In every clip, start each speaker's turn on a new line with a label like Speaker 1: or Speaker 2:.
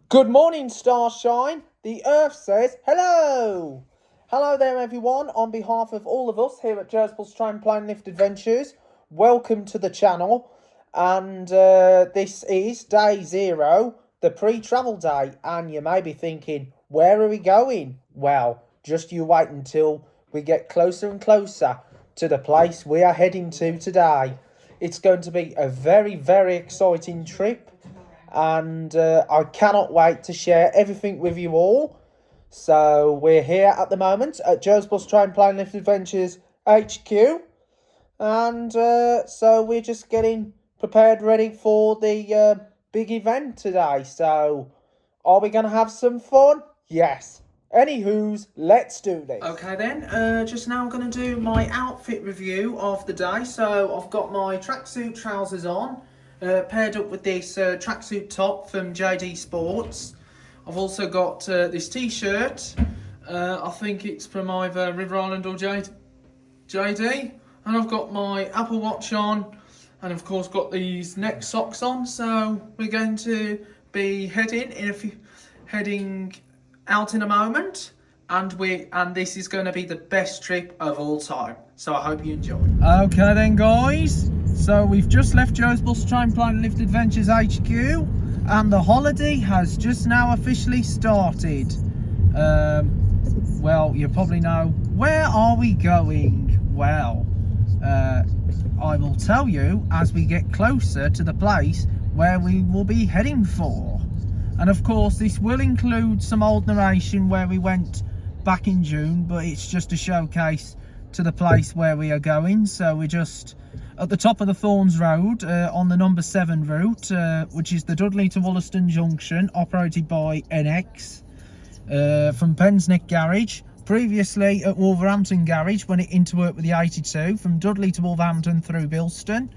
Speaker 1: Good morning, Starshine. The Earth says hello. Hello there, everyone. On behalf of all of us here at Jersey's Trampoline Lift Adventures, welcome to the channel. And this is day 0, the pre-travel day. And you may be thinking, where are we going? Well, just you wait until we get closer and closer to the place we are heading to today. It's going to be a very, very exciting trip. And I cannot wait to share everything with you all. So we're here at the moment at Jersey's Trampoline Lift Adventures HQ. And so we're just getting prepared, ready for the big event today. So are we going to have some fun? Yes. Anywho's, let's do this. Okay then, just now I'm going to do my outfit review of the day. So I've got my tracksuit trousers on. Paired up with this tracksuit top from JD Sports. I've also got this t-shirt. I think it's from either River Island or JD. And I've got my Apple Watch on. And of course got these neck socks on. So we're going to be heading out in a moment. And this is going to be the best trip of all time. So I hope you enjoy. Okay then, guys. So we've just left Jersey's Trampoline Lift Adventures HQ, and the holiday has just now officially started. Well, you probably know, where are we going? Well, I will tell you as we get closer to the place where we will be heading for. And of course, this will include some old narration where we went back in June, but it's just a showcase to the place where we are going. So we're just at the top of the Thorns Road on the number 7 route, which is the Dudley to Wollaston Junction, operated by NX from Pensneck Garage. Previously at Wolverhampton Garage when it interworked with the 82 from Dudley to Wolverhampton through Bilston,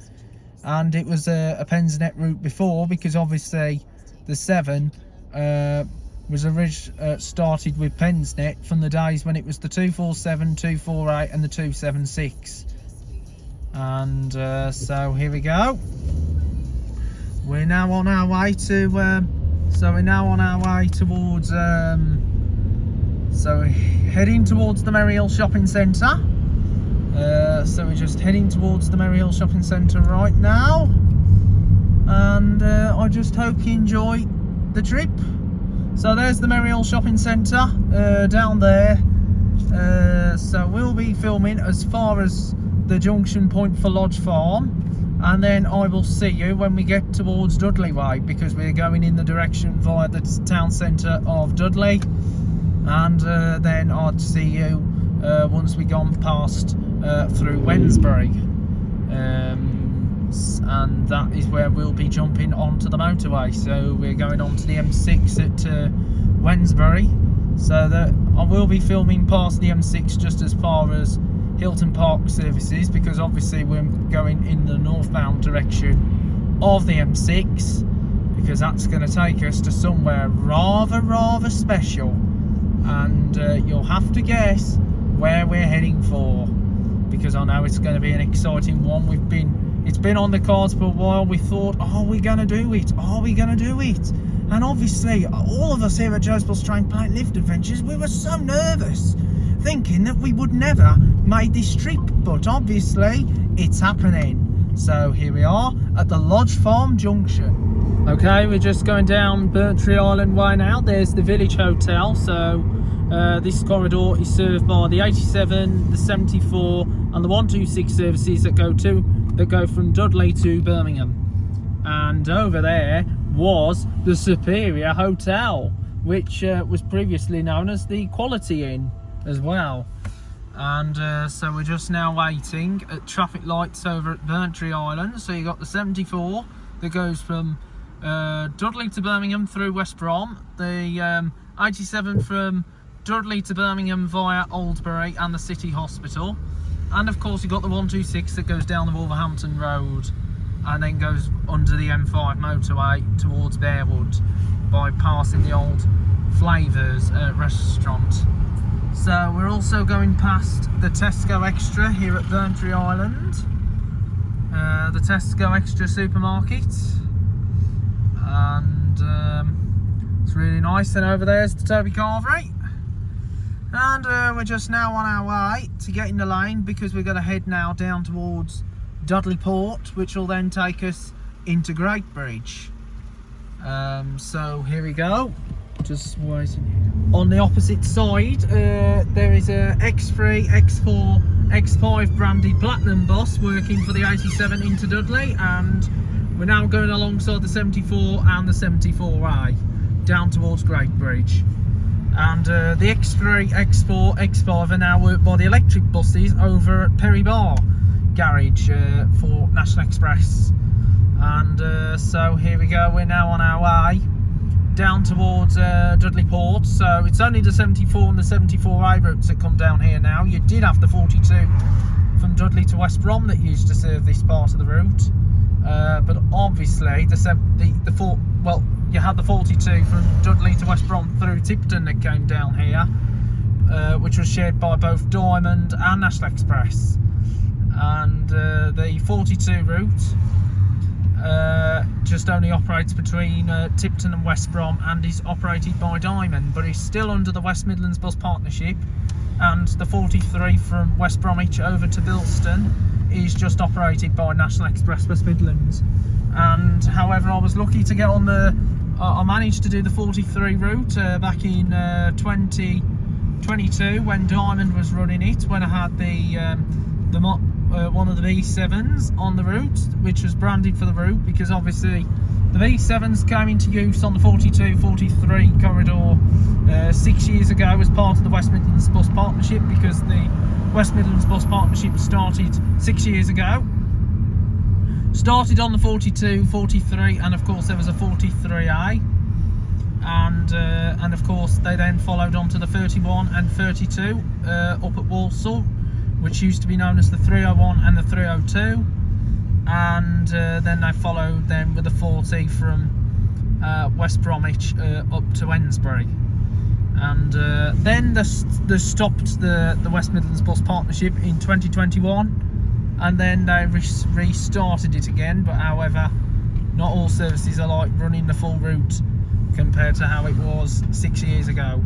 Speaker 1: and it was a Pensneck route before, because obviously the 7 was started with Pensneck from the days when it was the 247, 248 and the 276. And so here we go. We're now on our way to towards so we're heading towards the Merryhill Shopping Centre. So we're just heading towards the Merryhill Shopping Centre right now, and I just hope you enjoy the trip. So there's the Merryhill Shopping Centre down there. So we'll be filming as far as the junction point for Lodge Farm, and then I will see you when we get towards Dudley Way, because we're going in the direction via the town centre of Dudley, and then I'd see you once we've gone past through Wednesbury, and that is where we'll be jumping onto the motorway. So we're going on to the M6 at Wednesbury, so that I will be filming past the M6 just as far as Hilton Park services, because obviously we're going in the northbound direction of the M6, because that's going to take us to somewhere rather special, and you'll have to guess where we're heading for, because I know it's going to be an exciting one. It's been on the cards for a while. We thought, are we going to do it? And obviously all of us here at Jersey's Trampoline Lift Adventures, we were so nervous, thinking that we would never make this trip, but obviously it's happening. So here we are at the Lodge Farm Junction. Okay, we're just going down Burntree Island Way now. There's the Village Hotel. So this corridor is served by the 87, the 74 and the 126 services that go from Dudley to Birmingham. And over there was the Superior Hotel, which was previously known as the Quality Inn as well. And so we're just now waiting at traffic lights over at Burntree Island. So you got the 74 that goes from Dudley to Birmingham through West Brom, the 87 from Dudley to Birmingham via Oldbury and the City Hospital, and of course you got the 126 that goes down the Wolverhampton Road and then goes under the M5 motorway towards Bearwood by passing the old Flavours restaurant. So we're also going past the Tesco Extra here at Burntree Island, the Tesco Extra supermarket, and as It's really nice. And over there's the Toby Carvery. And we're just now on our way to get in the lane because we're going to head now down towards Dudley Port, which will then take us into Great Bridge. So here we go. Just waiting. On the opposite side, there is a X3, X4, X5 branded Platinum bus working for the 87 into Dudley, and we're now going alongside the 74 and the 74A down towards Great Bridge. And the X3, X4, X5 are now worked by the electric buses over at Perry Bar garage for National Express. And so here we go, we're now on our way down towards Dudley Port. So it's only the 74 and the 74A routes that come down here now. You did have the 42 from Dudley to West Brom that used to serve this part of the route, but obviously you had the 42 from Dudley to West Brom through Tipton that came down here, which was shared by both Diamond and National Express. And the 42 route just only operates between Tipton and West Brom and is operated by Diamond, but is still under the West Midlands Bus Partnership. And the 43 from West Bromwich over to Bilston is just operated by National Express West Midlands. And however, I was lucky to get on I managed to do the 43 route back in 2022 when Diamond was running it, when I had one of the B7s on the route, which was branded for the route, because obviously the B7s came into use on the 42-43 corridor 6 years ago as part of the West Midlands Bus Partnership, because the West Midlands Bus Partnership started 6 years ago. Started on the 42, 43, and of course there was a 43A, and of course they then followed on to the 31 and 32 up at Walsall, which used to be known as the 301 and the 302, and then they followed them with the 40 from West Bromwich up to Wednesbury. And then they stopped the West Midlands Bus Partnership in 2021, and then they restarted it again. But however, not all services are like running the full route compared to how it was 6 years ago.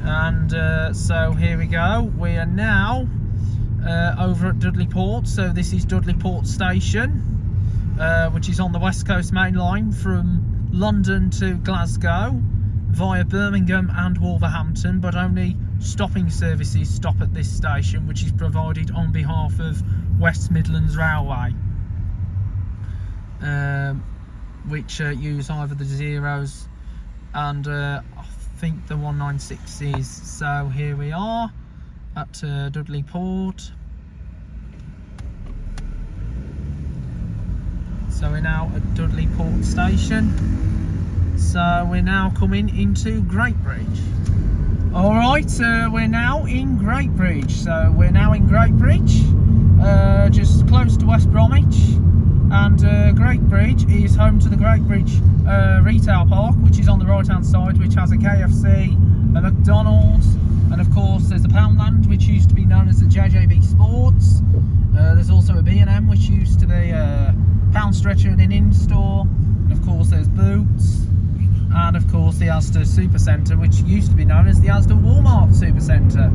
Speaker 1: And so here we go, we are now over at Dudley Port. So this is Dudley Port Station, which is on the West Coast Main Line from London to Glasgow via Birmingham and Wolverhampton, but only stopping services stop at this station, which is provided on behalf of West Midlands Railway, which use either the zeros and I think the 196s. So here we are at Dudley Port. So we're now at Dudley Port Station. So we're now coming into Great Bridge. Alright, we're now in Great Bridge. So we're now in Great Bridge, just close to West Bromwich. And Great Bridge is home to the Great Bridge Retail Park, which is on the right hand side, which has a KFC, a McDonald's, and of course there's the Poundland, which used to be known as the JJB Sports. There's also a B&M, which used to be a Pound Stretcher and an in-store. And of course there's Boots. And of course the Asda Supercentre, which used to be known as the Asda Walmart Supercentre.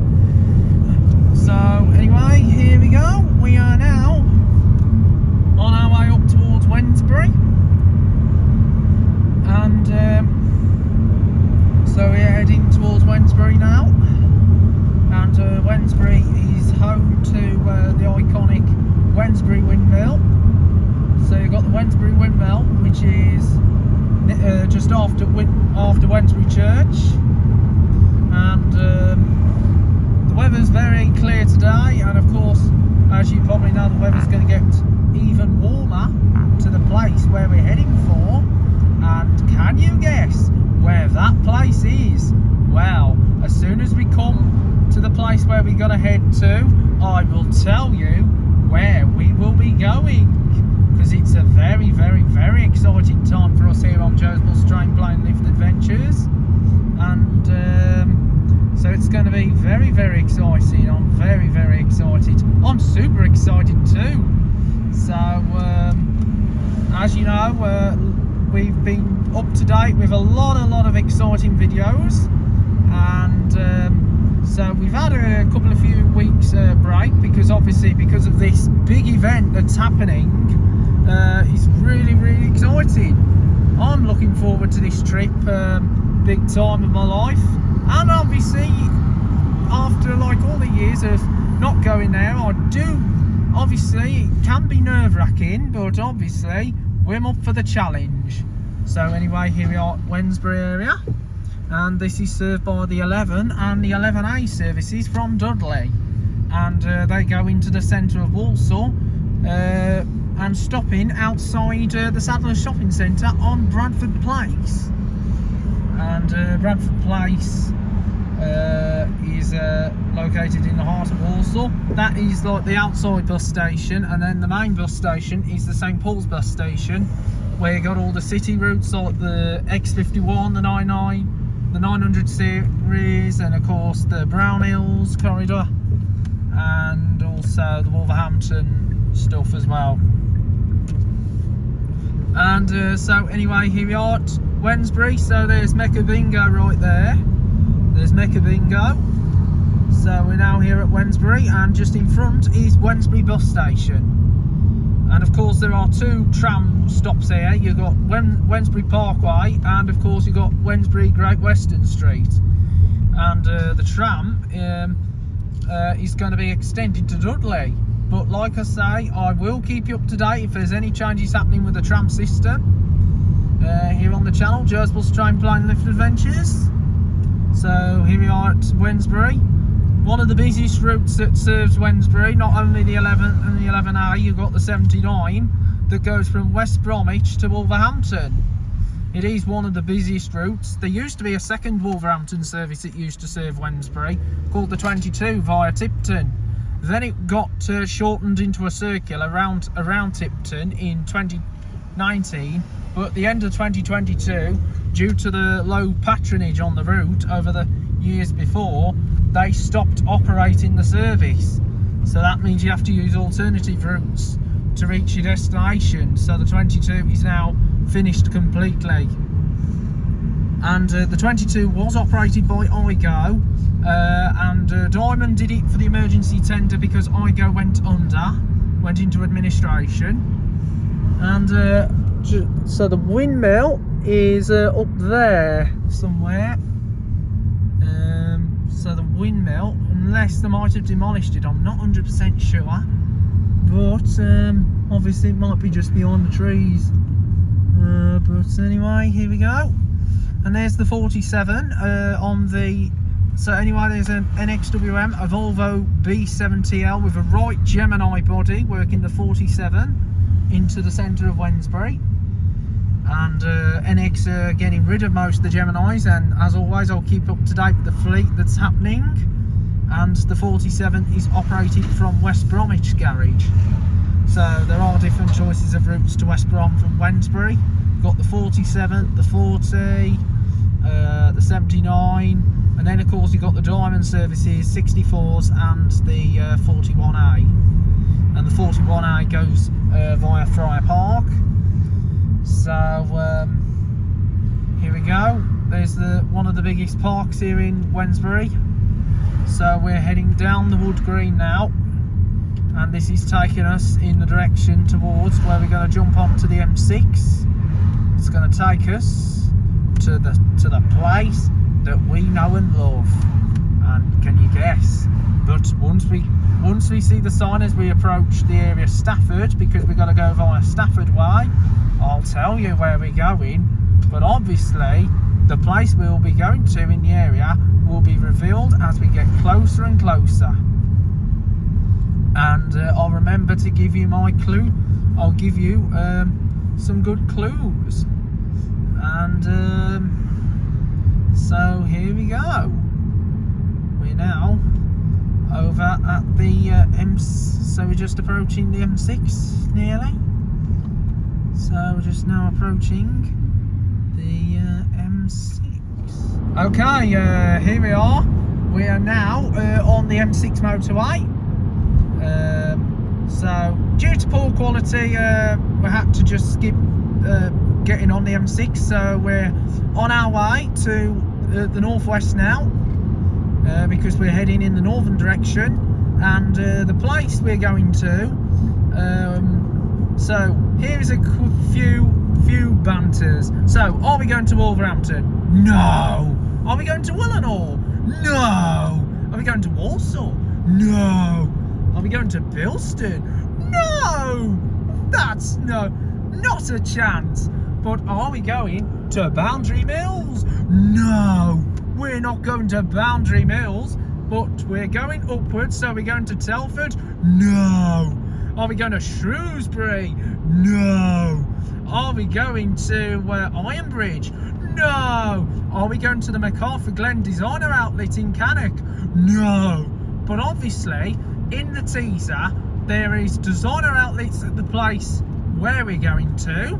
Speaker 1: So anyway, here we go. We are now on our way up towards Wednesbury. And so we're heading towards Wednesbury now. And Wednesbury is home to the iconic Wednesbury Windmill. So you've got the Wednesbury Windmill, which is just after Wednesbury Church, and the weather's very clear today, and of course, as you probably know, the weather's going to get even warmer to the place where we're heading for. And can you guess where that place is? Well, as soon as we come to the place where we're going to head to, I will tell you where we will be going, because it's a very, very, very exciting time for us here on Joe's Bus Train Plane Lift Adventures. And so it's going to be very, very exciting. I'm very, very excited. I'm super excited too. So as you know, we've been up to date with a lot of exciting videos, and so we've had a few weeks break because obviously because of this big event that's happening. It's really exciting. I'm looking forward to this trip, big time of my life, and obviously after like all the years of not going there, I do, obviously it can be nerve-wracking, but obviously we're up for the challenge. So anyway, here we are at Wednesbury area, and this is served by the 11 and the 11A services from Dudley, and they go into the centre of Walsall and stopping outside the Sadler's Shopping Centre on Bradford Place. And Bradford Place is located in the heart of Walsall. That is like the outside bus station, and then the main bus station is the St Paul's bus station, where you got all the city routes like the X51, the 99, the 900 series, and of course the Brownhills corridor, and also the Wolverhampton stuff as well. And so anyway, here we are at Wednesbury. So there's Mecca Bingo right there. There's Mecca Bingo. So we're now here at Wednesbury, and just in front is Wednesbury bus station. And of course there are two tram stops here. You've got Wednesbury Parkway, and of course you've got Wednesbury Great Western Street. And the tram is going to be extended to Dudley. But like I say, I will keep you up to date if there's any changes happening with the tram system here on the channel, Jersbus Train Plane Lift Adventures. So here we are at Wednesbury, one of the busiest routes that serves Wednesbury. Not only the 11 and the 11A, you've got the 79 that goes from West Bromwich to Wolverhampton. It is one of the busiest routes. There used to be a second Wolverhampton service that used to serve Wednesbury called the 22 via Tipton. Then it got shortened into a circular around Tipton in 2019, but at the end of 2022, due to the low patronage on the route over the years before, they stopped operating the service. So that means you have to use alternative routes to reach your destination. So the 22 is now finished completely. And the 22 was operated by IGO, and Diamond did it for the emergency tender because IGO went into administration. And so the windmill is up there somewhere. So the windmill, unless they might have demolished it, I'm not 100% sure. But obviously it might be just behind the trees. But anyway, here we go. And there's the 47 on the... So anyway, there's an NXWM, a Volvo B70L with a right Gemini body working the 47 into the centre of Wednesbury. And NX are getting rid of most of the Geminis, and as always I'll keep up to date with the fleet that's happening. And the 47 is operated from West Bromwich garage. So there are different choices of routes to West Brom from Wednesbury. We've got the 47, the 40, the 79, and then of course you've got the Diamond services, 64s and the 41A. And the 41A goes via Friar Park. So here we go. There's one of the biggest parks here in Wednesbury. So we're heading down the Wood Green now, and this is taking us in the direction towards where we're going to jump onto the M6. It's going to take us to the place that we know and love. And can you guess? But once we see the sign as we approach the area Stafford, because we're going to go via Stafford Way, I'll tell you where we're going. But obviously the place we'll be going to in the area will be revealed as we get closer and closer. And I'll remember to give you my clue. I'll give you some good clues. And so here we go. We're now over at the so we're just approaching the M6 nearly. So we're just now approaching the M6. Okay, here we are. We are now on the M6 motorway. So due to poor quality, we had to just skip getting on the M6, so we're on our way to the northwest now, because we're heading in the northern direction, and the place we're going to, so here is a few banters. So, are we going to Wolverhampton? No. Are we going to Willenhall? No. Are we going to Walsall? No. Are we going to Bilston? No. That's not a chance. But are we going to Boundary Mills? No. We're not going to Boundary Mills, but we're going upwards, so we're going to Telford? No. Are we going to Shrewsbury? No. Are we going to Ironbridge? No. Are we going to the MacArthur Glen Designer Outlet in Cannock? No. But obviously, in the teaser, there is designer outlets at the place where we're going to,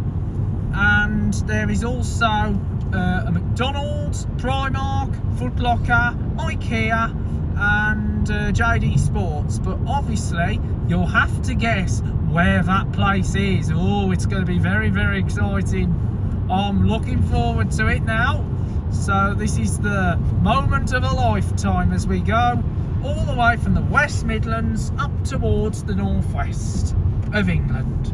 Speaker 1: and there is also a McDonald's, Primark, Foot Locker, IKEA, and JD Sports. But obviously, you'll have to guess where that place is. Oh, it's going to be very, very exciting. I'm looking forward to it now. So this is the moment of a lifetime as we go all the way from the West Midlands up towards the northwest of England.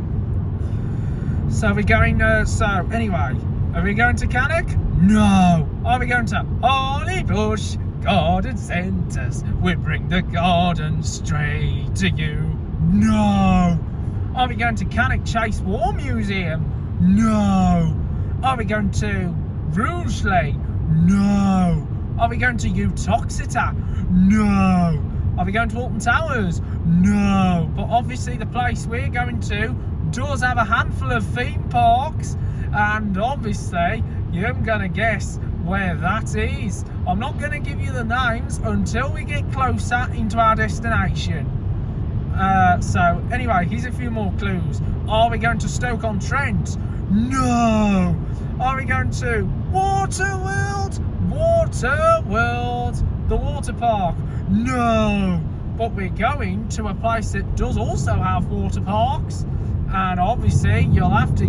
Speaker 1: So we're going, anyway, are we going to Cannock? No. Are we going to Hollybush Garden Centres? We bring the garden straight to you. No. Are we going to Cannock Chase War Museum? No. Are we going to Rugeley? No. Are we going to Uttoxeter? No. Are we going to Alton Towers? No. But obviously the place we're going to does have a handful of theme parks, and obviously you're going to guess where that is. I'm not going to give you the names until we get closer into our destination. So anyway, here's a few more clues. Are we going to Stoke-on-Trent? No. Are we going to Waterworld? Waterworld, the water park? No. But we're going to a place that does also have water parks, and obviously you'll have to,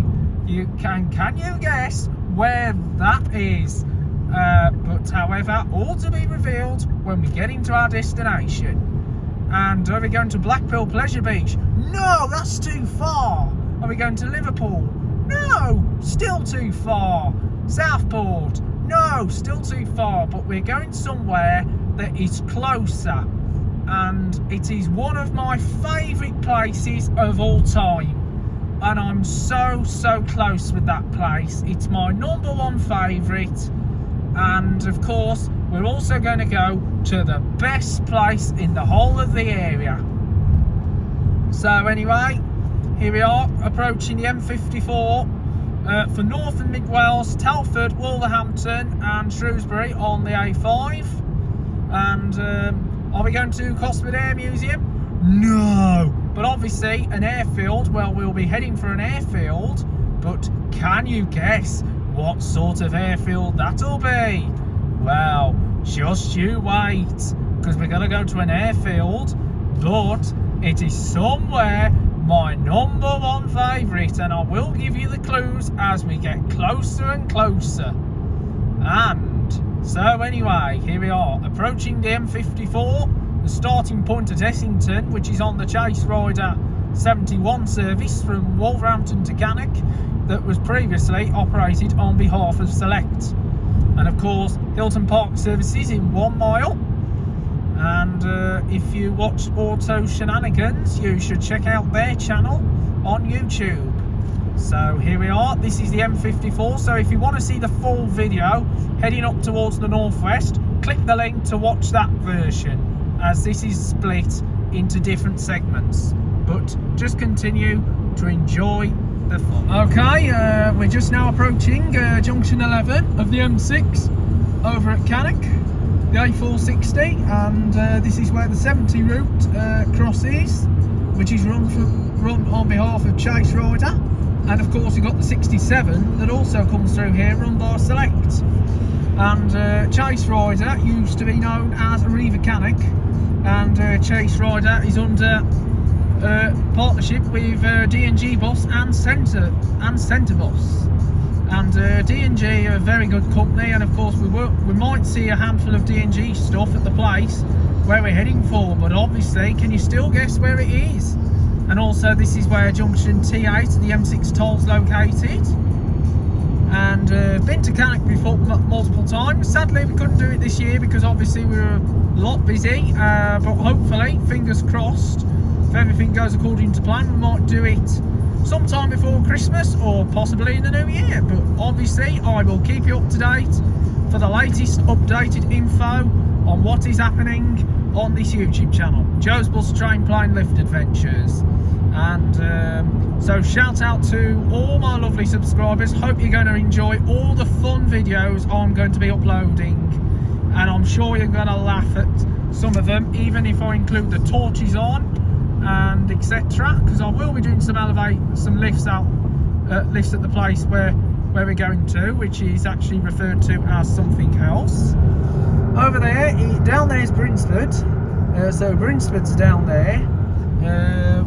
Speaker 1: can you guess where that is? But however, all to be revealed when we get into our destination. And are we going to Blackpool Pleasure Beach? No, that's too far. Are we going to Liverpool? No, still too far. Southport? No, still too far. But we're going somewhere that is closer, and it is one of my favourite places of all time. And I'm so close with that place. It's my #1 favourite. And of course, we're also going to go to the best place in the whole of the area. So anyway, here we are approaching the M54 for North and Mid Wales, Telford, Wolverhampton and Shrewsbury on the A5. And are we going to Cosford Air Museum? No. But obviously an airfield, well, we'll be heading for an airfield, but can you guess what sort of airfield that'll be? Well, just you wait, because we're going to go to an airfield, but it is somewhere my #1 favourite, and I will give you the clues as we get closer and closer. And so anyway, here we are, approaching the M54, the starting point at Essington, which is on the Chase Rider 71 service from Wolverhampton to Cannock that was previously operated on behalf of Select. And of course, Hilton Park services in 1 mile. And if you watch Auto Shenanigans, you should check out their channel on YouTube. So here we are, this is the M54. So if you want to see the full video heading up towards the northwest, click the link to watch that version, as this is split into different segments. But just continue to enjoy the fun. Okay, we're just now approaching junction 11 of the M6 over at Cannock, the A460, and this is where the 70 route crosses, which is run on behalf of Chase Rider. And of course we've got the 67 that also comes through here, run by Select. And Chase Rider used to be known as Arriva Cannock, and Chase Rider is under partnership with D&G Bus and Centre Bus. And D&G are a very good company, and of course we might see a handful of D&G stuff at the place where we're heading for, but obviously can you still guess where it is? And also this is where junction T8 the M6 toll's located. And been to Cannock before multiple times. Sadly we couldn't do it this year because obviously we were a lot busy, but hopefully, fingers crossed, if everything goes according to plan, we might do it sometime before Christmas or possibly in the new year. But obviously I will keep you up to date for the latest updated info on what is happening on this YouTube channel, Joe's Bus Train Plane Lift Adventures. And so shout out to all my lovely subscribers. Hope you're going to enjoy all the fun videos I'm going to be uploading, and I'm sure you're going to laugh at some of them, even if I include the torches on and etc, because I will be doing some lifts at the place where we're going to, which is actually referred to as something else. Over there, down there is Brinsford, so Brinsford's down there,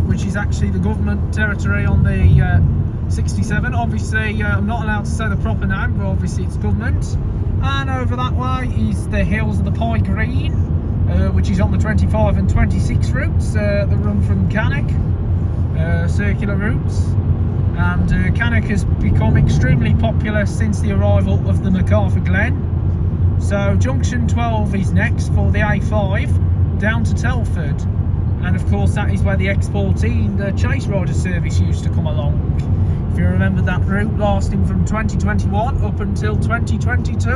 Speaker 1: which is actually the government territory on the 67. Obviously I'm not allowed to say the proper name, but obviously it's government. And over that way is the hills of the Pye Green, which is on the 25 and 26 routes that run from Cannock, circular routes. And Cannock has become extremely popular since the arrival of the MacArthur Glen. So junction 12 is next for the A5 down to Telford, and of course that is where the X14, the Chase Rider service, used to come along. If you remember that route lasting from 2021 up until 2022.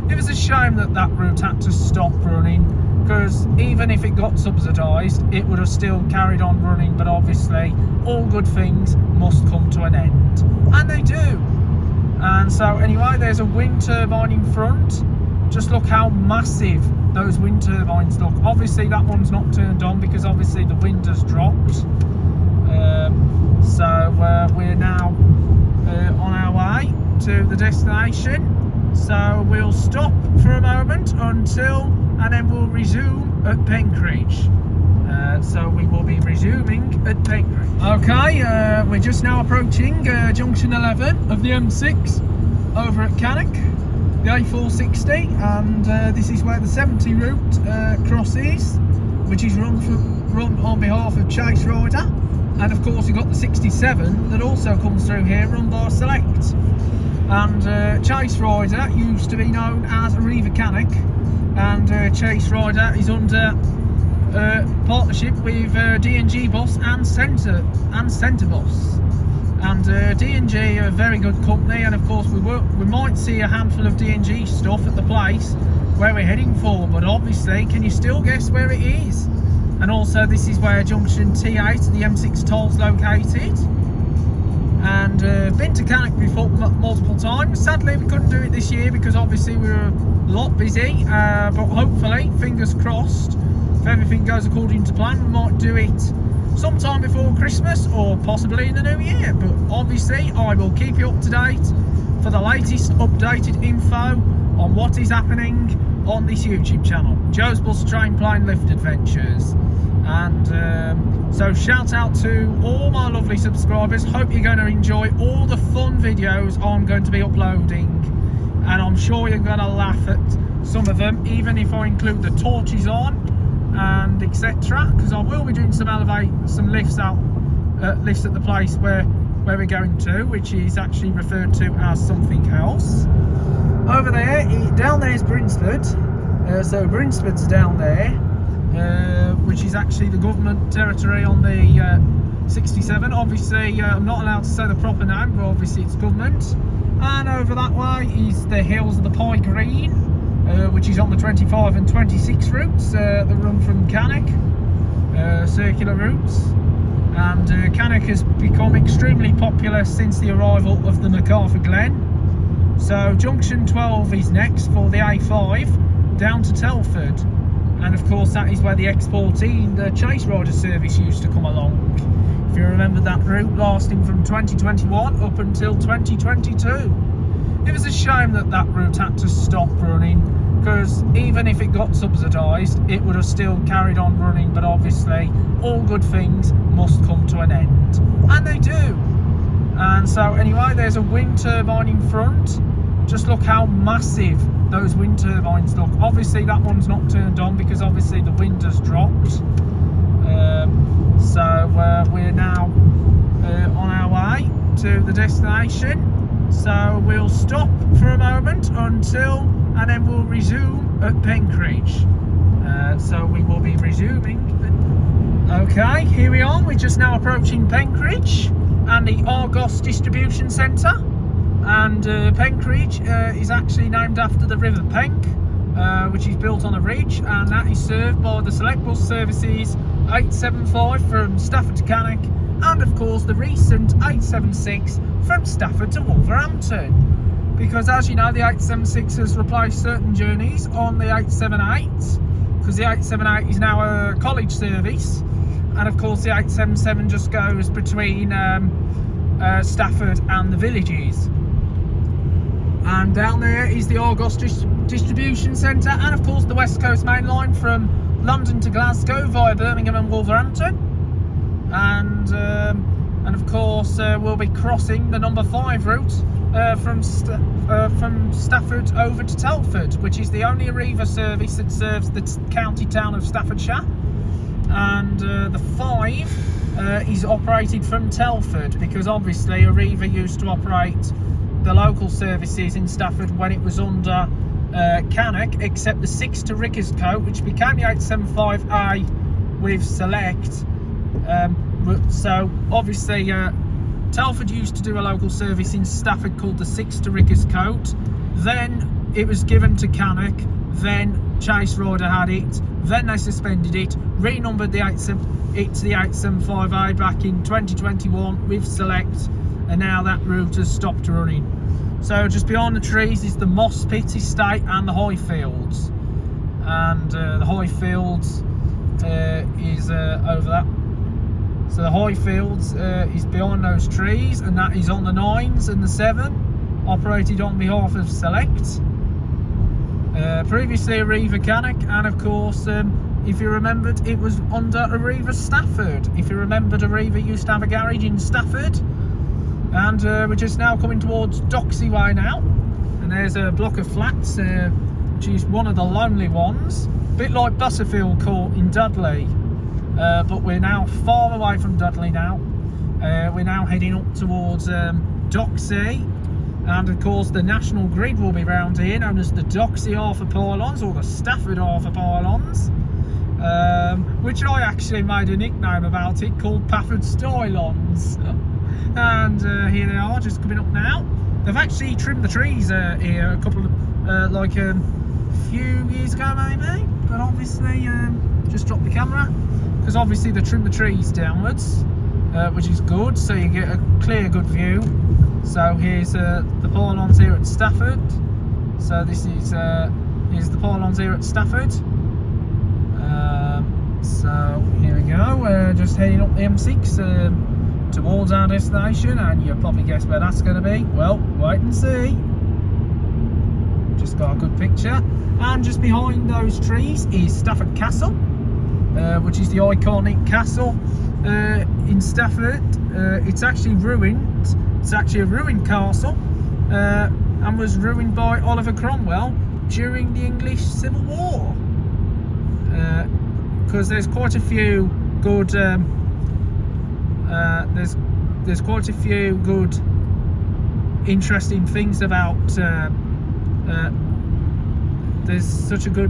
Speaker 1: It was a shame that that route had to stop running, because even if it got subsidised it would have still carried on running, but obviously all good things must come to an end, and they do. And so anyway, there's a wind turbine in front. Just look how massive those wind turbines look. Obviously that one's not turned on because obviously the wind has dropped. So we're now on our way to the destination. So we'll stop for a moment and then we'll resume at Penkridge. So we will be resuming at Penkridge. Okay, we're just now approaching junction 11 of the M6 over at Cannock, the A460, and this is where the 70 route crosses, which is run on behalf of Chase Rider. And of course you've got the 67 that also comes through here, run by Select. And Chase Rider used to be known as Arriva Cannock, and Chase Rider is under partnership with D&G Bus and Centre Bus. And D&G are a very good company, and of course we might see a handful of D&G stuff at the place where we're heading for, but obviously can you still guess where it is? And also this is where junction T8 the M6 toll's located. And been to Cannock before multiple times. Sadly we couldn't do it this year because obviously we were a lot busy, but hopefully, fingers crossed, if everything goes according to plan, we might do it sometime before Christmas or possibly in the new year. But obviously I will keep you up to date for the latest updated info on what is happening on this YouTube channel, Joe's Bus Train Plane Lift Adventures. And so shout out to all my lovely subscribers. Hope you're going to enjoy all the fun videos I'm going to be uploading, and I'm sure you're going to laugh at some of them, even if I include the torches on and etc, because I will be doing some lifts at the place where we're going to, which is actually referred to as something else. Over there, down there is Brinsford, so Brinsford's down there, which is actually the government territory on the 67. Obviously I'm not allowed to say the proper name, but obviously it's government. And over that way is the hills of the Pye Green, which is on the 25 and 26 routes that run from Cannock, circular routes. And Cannock has become extremely popular since the arrival of the MacArthur Glen. So junction 12 is next for the A5 down to Telford, and of course that is where the X14, the Chase Rider service, used to come along. If you remember that route lasting from 2021 up until 2022. it was a shame that that route had to stop running, because even if it got subsidised, it would have still carried on running. But obviously, all good things must come to an end, and they do. And so anyway, there's a wind turbine in front. Just look how massive those wind turbines look. Obviously that one's not turned on because obviously the wind has dropped. So we're now on our way to the destination. So we'll stop for a moment and then we'll resume at Penkridge. So we will be resuming. Okay, here we are. We're just now approaching Penkridge and the Argos Distribution Centre. And Penkridge is actually named after the River Penk, which is built on a ridge, and that is served by the Select Bus Services 875 from Stafford to Cannock, and of course the recent 876 from Stafford to Wolverhampton. Because as you know, the 876 has replaced certain journeys on the 878, because the 878 is now a college service, and of course the 877 just goes between Stafford and the villages. And down there is the Argos Distribution Centre, and of course the West Coast Main Line from London to Glasgow via Birmingham and Wolverhampton. And of course we'll be crossing the number 5 route from Stafford over to Telford, which is the only Arriva service that serves the county town of Staffordshire. And the 5 is operated from Telford, because obviously Arriva used to operate the local services in Stafford when it was under Cannock, except the 6 to Rickerscote, which became the 875A with Select. So obviously Telford used to do a local service in Stafford called the 6 to Rickerscote. Then it was given to Cannock. Then Chase Rider had it. Then they suspended it, renumbered it to the 875A back in 2021 with Select, and now that route has stopped running. So just behind the trees is the Moss Pit Estate and the Highfields, and the Highfields is over that. So the Highfields is behind those trees, and that is on the 9s and the 7, operated on behalf of Select. Previously Arriva Cannock, and of course if you remembered, it was under Arriva Stafford. If you remembered, Arriva used to have a garage in Stafford. And we're just now coming towards Doxy Way now, and there's a block of flats which is one of the lonely ones, a bit like Butterfield Court in Dudley, but we're now far away from Dudley now. We're now heading up towards Doxy, and of course the National Grid will be round here, known as the Doxy Arthur Pylons or the Stafford Arthur Pylons, which I actually made a nickname about it called Pafford Stylons. And here they are, just coming up now. They've actually trimmed the trees here a couple of, few years ago maybe, but obviously just dropped the camera, because obviously they trimmed the trees downwards, which is good, so you get a clear, good view. So here's the pylons here at Stafford. So this is here's the pylons here at Stafford. So here we go. We're just heading up the M6. Towards our destination, and you'll probably guess where that's going to be. Well, wait and see. Just got a good picture, and just behind those trees is Stafford Castle, which is the iconic castle in Stafford. It's actually ruined. It's actually a ruined castle, and was ruined by Oliver Cromwell during the English Civil War, because there's quite a few good there's quite a few good interesting things about there's such a good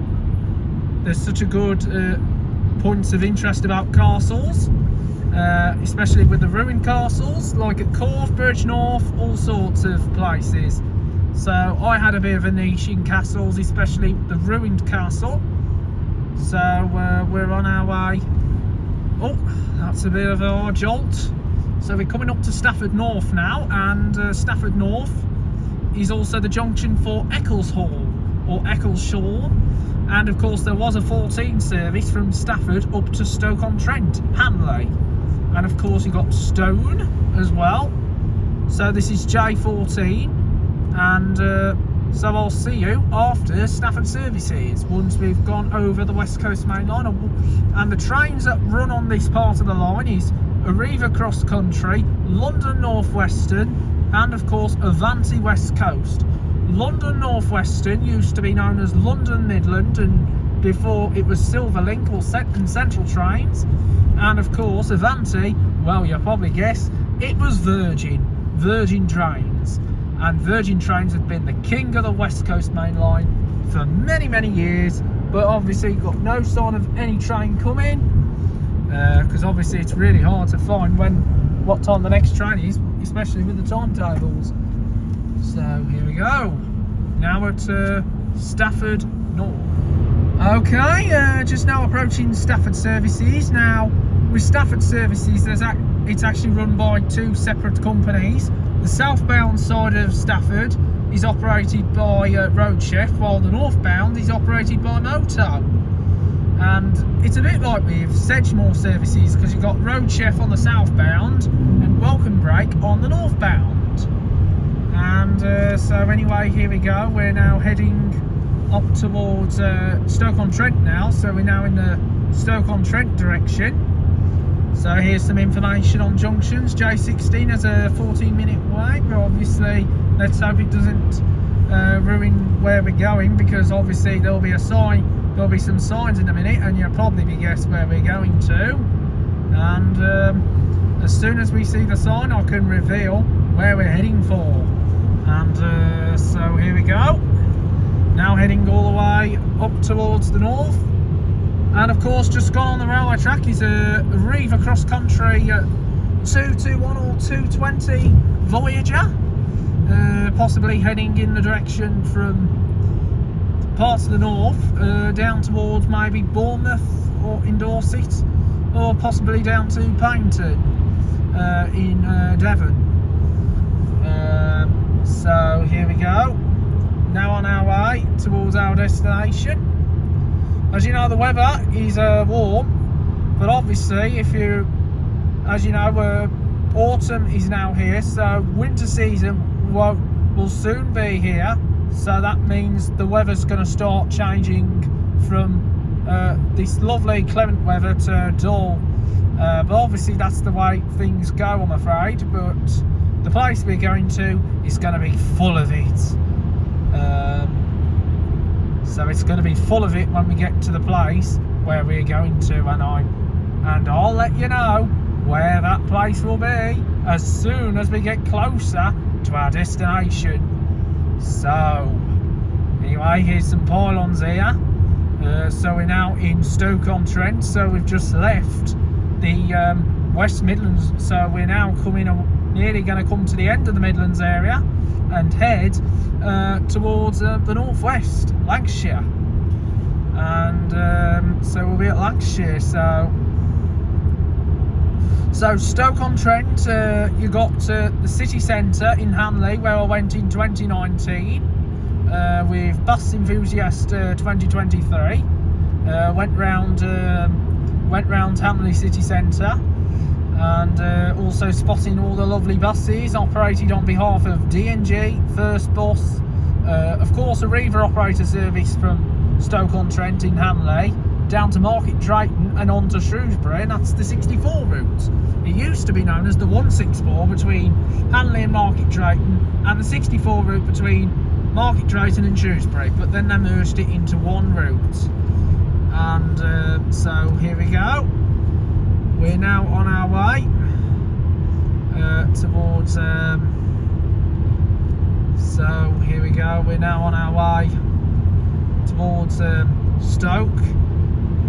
Speaker 1: points of interest about castles, especially with the ruined castles like at Corfe, Bridgnorth, all sorts of places. So I had a bit of a niche in castles, especially the ruined castle. So we're on our way. Oh, that's a bit of a hard jolt. So we're coming up to Stafford North now, and Stafford North is also the junction for Eccleshall or Eccleshall, and of course there was a 14 service from Stafford up to Stoke-on-Trent, Hanley, and of course you got Stone as well. So this is J14, and so I'll see you after Stafford services once we've gone over the West Coast Main Line. And the trains that run on this part of the line is Arriva Cross Country, London North Western, and of course Avanti West Coast. London North Western used to be known as London Midland, and before it was Silverlink or Central Trains. And of course Avanti, well, you'll probably guess, it was Virgin Trains. And Virgin Trains have been the king of the West Coast Main Line for many, many years, but obviously got no sign of any train coming, because obviously it's really hard to find what time the next train is, especially with the timetables. So here we go, now at Stafford North. Okay, just now approaching Stafford services. Now with Stafford services, it's actually run by two separate companies. The southbound side of Stafford is operated by Roadchef, while the northbound is operated by Moto. And it's a bit like with Sedgemoor services, because you've got Roadchef on the southbound and Welcome Break on the northbound. And so anyway, here we go. We're now heading up towards Stoke-on-Trent now, so we're now in the Stoke-on-Trent direction. So here's some information on junctions. J16 has a 14-minute wait, but obviously let's hope it doesn't ruin where we're going, because obviously there'll be some signs in a minute, and you'll probably guess where we're going to. And as soon as we see the sign, I can reveal where we're heading for. And so here we go. Now heading all the way up towards the north. And of course, just gone on the railway track is a Arriva Cross Country 221 or 220 Voyager, possibly heading in the direction from parts of the north down towards maybe Bournemouth or in Dorset, or possibly down to Paynton in Devon. So here we go, now on our way towards our destination. As you know, the weather is warm, but obviously, as you know, autumn is now here, so winter season will soon be here. So that means the weather's going to start changing from this lovely clement weather to dull. But obviously, that's the way things go, I'm afraid. But the place we're going to is going to be full of it. So it's going to be full of it when we get to the place where we're going to, and I'll let you know where that place will be as soon as we get closer to our destination. So anyway, here's some pylons here. So we're now in Stoke-on-Trent, so we've just left the West Midlands, so we're now nearly going to come to the end of the Midlands area and head towards the northwest, Lancashire. And so we'll be at Lancashire. So Stoke-on-Trent, you got the city centre in Hanley, where I went in 2019 with Bus Enthusiast 2023. Went round Hanley city centre, and also spotting all the lovely buses operated on behalf of DNG, First Bus, of course Arriva operator service from Stoke-on-Trent in Hanley down to Market Drayton and on to Shrewsbury, and that's the 64 route. It used to be known as the 164 between Hanley and Market Drayton, and the 64 route between Market Drayton and Shrewsbury, but then they merged it into one route. And so here we go. We're now on our way towards. So here we go. We're now on our way towards Stoke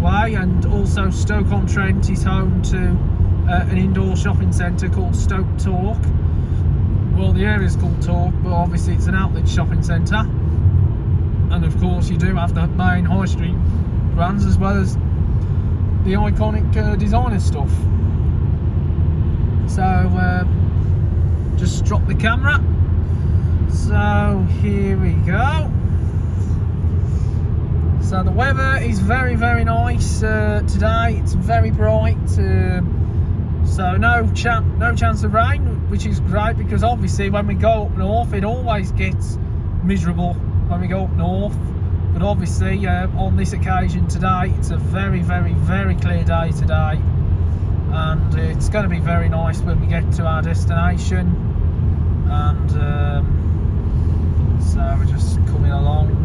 Speaker 1: Way, and also Stoke-on-Trent is home to an indoor shopping centre called Stoke Talk. Well, the area's called Talk, but obviously it's an outlet shopping centre. And of course, you do have the main high street brands as well as the iconic designer stuff. So just drop the camera. So here we go. So the weather is very, very nice today. It's very bright, so no chance of rain, which is great, because obviously when we go up north it always gets miserable when we go up north. But obviously, on this occasion today, it's a very, very, very clear day today. And it's going to be very nice when we get to our destination. And so we're just coming along.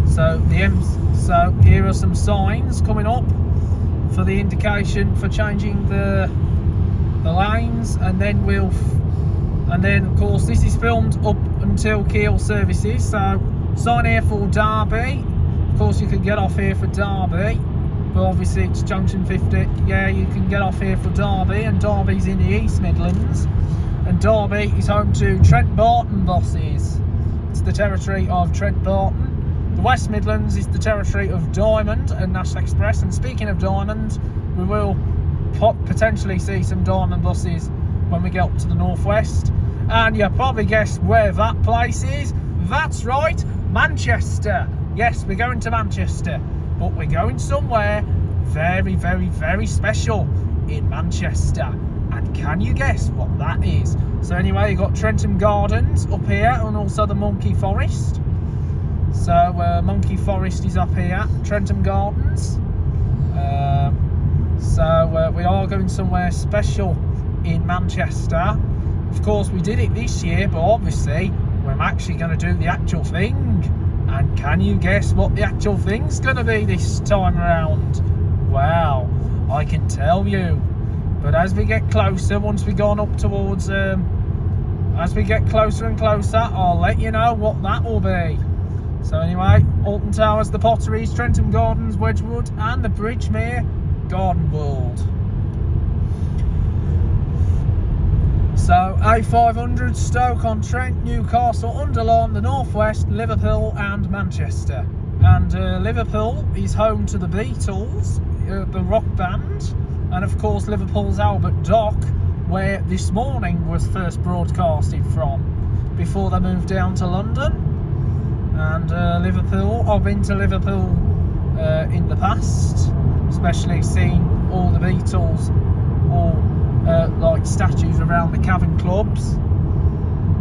Speaker 1: So here are some signs coming up for the indication for changing the lanes, and then of course this is filmed up until Keele services. So sign here for Derby. Of course you can get off here for Derby, but obviously it's junction 50. Yeah, you can get off here for Derby, and Derby's in the East Midlands, and Derby is home to Trent Barton buses. It's the territory of Trent Barton. The West Midlands is the territory of Diamond and National Express. And speaking of Diamond, we will potentially see some Diamond buses when we get up to the northwest. And you probably guessed where that place is. That's right, Manchester. Yes, we're going to Manchester, but we're going somewhere very, very, very special in Manchester. And can you guess what that is? So anyway, you've got Trentham Gardens up here, and also the Monkey Forest. So Monkey Forest is up here, Trentham Gardens. So we are going somewhere special in Manchester. Of course, we did it this year, but obviously we're actually going to do the actual thing. And can you guess what the actual thing's going to be this time around? Well, I can tell you. But as we get closer, once we've gone up towards, as we get closer and closer, I'll let you know what that will be. So anyway, Alton Towers, the Potteries, Trentham Gardens, Wedgwood, and the Bridgemere Garden World. So A500, Stoke-on-Trent, Newcastle, Underlawn, the Northwest, Liverpool and Manchester. And Liverpool is home to the Beatles, the rock band, and of course Liverpool's Albert Dock, where this morning was first broadcasted from, before they moved down to London. And Liverpool, I've been to Liverpool in the past, especially seen all the Beatles, all like statues around the Cavern Clubs.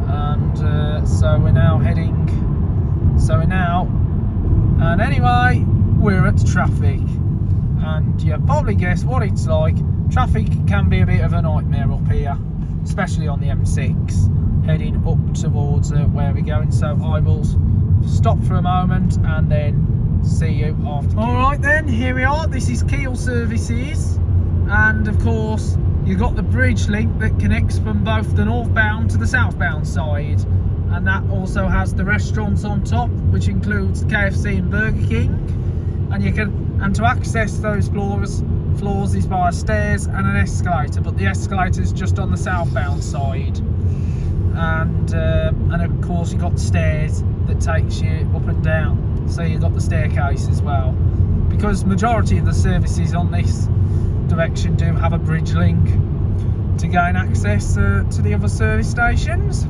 Speaker 1: And so we're now heading, and anyway, we're at traffic. And you probably guess what it's like. Traffic can be a bit of a nightmare up here, especially on the M6, heading up towards where we're going. So I will stop for a moment and then see you after. Alright then, here we are. This is Keele services, and of course you've got the bridge link that connects from both the northbound to the southbound side, and that also has the restaurants on top, which includes KFC and Burger King. And to access those floors is via stairs and an escalator, but the escalator is just on the southbound side. And of course you've got stairs that takes you up and down, so you've got the staircase as well, because majority of the services on this direction do have a bridge link to gain access to the other service stations.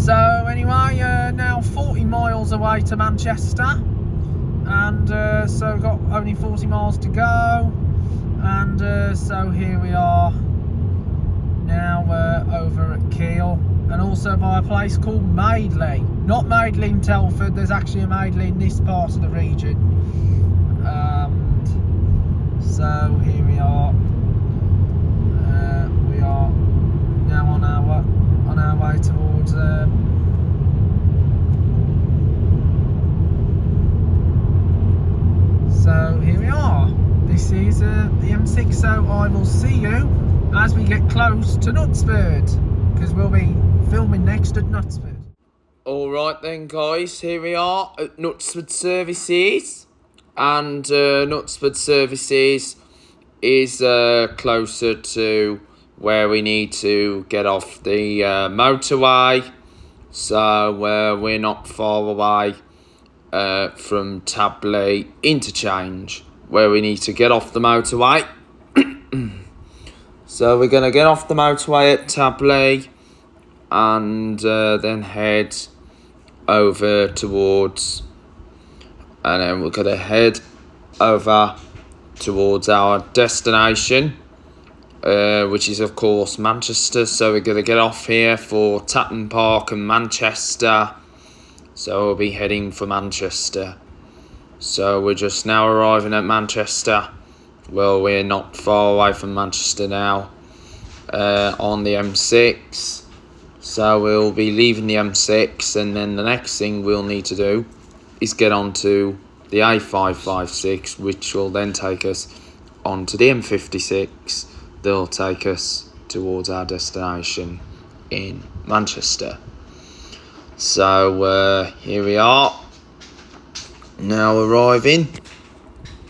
Speaker 1: So anyway, now 40 miles away to Manchester, and so we've got only 40 miles to go. And so here we are now over at Keele, and also by a place called Madeley. Not Madeley in Telford, there's actually a Madeley in this part of the region. So here we are. We are now on our way towards so here we are. This is the M6, so I will see you as we get close to Knutsford, because we'll be filming next at Knutsford. Alright then guys, here we are at Knutsford services, and Knutsford services is closer to where we need to get off the motorway, so we're not far away from Tabley interchange, where we need to get off the motorway. So we're going to get off the motorway at Tabley, and then head over towards, and then we're going to head over towards our destination,
Speaker 2: which is of course Manchester. So we're going to get off here for Tatton Park and Manchester. So we'll be heading for Manchester. So we're just now arriving at Manchester. Well, we're not far away from Manchester now, on the M6. So we'll be leaving the M6, and then the next thing we'll need to do is get onto the A556, which will then take us onto the M56. They'll take us towards our destination in Manchester. So here we are, now arriving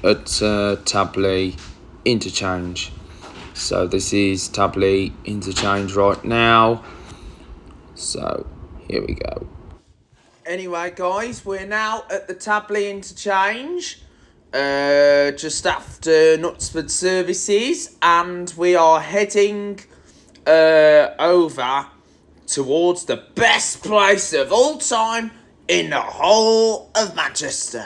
Speaker 2: at Tabley Interchange. So this is Tabley Interchange right now. So here we go. Anyway, guys, we're now at the Tabley Interchange, just after Knutsford Services, and we are heading over towards the best place of all time in the whole of Manchester.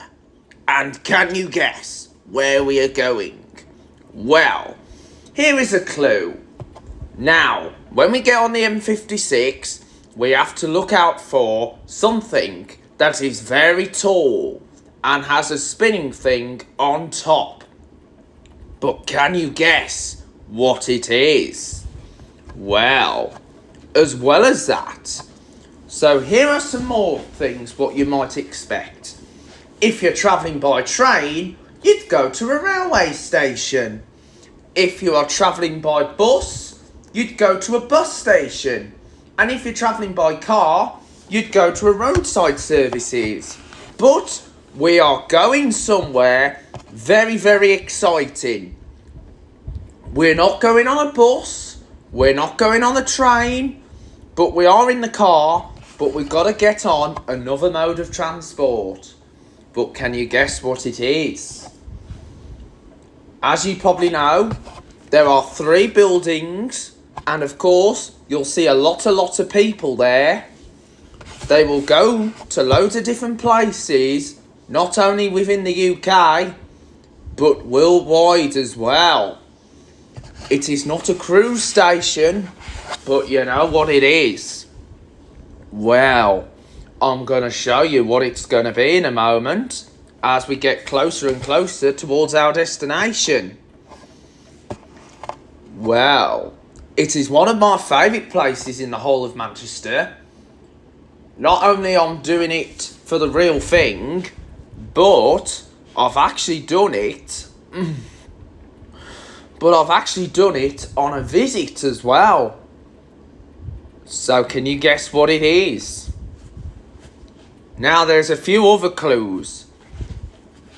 Speaker 2: And can you guess where we are going? Well, here is a clue. Now, when we get on the M56, we have to look out for something that is very tall and has a spinning thing on top. But can you guess what it is? Well, as well as that, so here are some more things what you might expect. If you're travelling by train, you'd go to a railway station. If you are travelling by bus, you'd go to a bus station. And if you're travelling by car, you'd go to a roadside services. But we are going somewhere very, very exciting. We're not going on a bus, we're not going on a train, but we are in the car, but we've got to get on another mode of transport. But can you guess what it is? As you probably know, there are 3 buildings, and of course, you'll see a lot of people there. They will go to loads of different places, not only within the UK, but worldwide as well. It is not a cruise station, but you know what it is. Well, I'm going to show you what it's going to be in a moment as we get closer and closer towards our destination. Well, it is one of my favourite places in the whole of Manchester. Not only I'm doing it for the real thing, but I've actually done it. But I've actually done it on a visit as well. So can you guess what it is? Now there's a few other clues.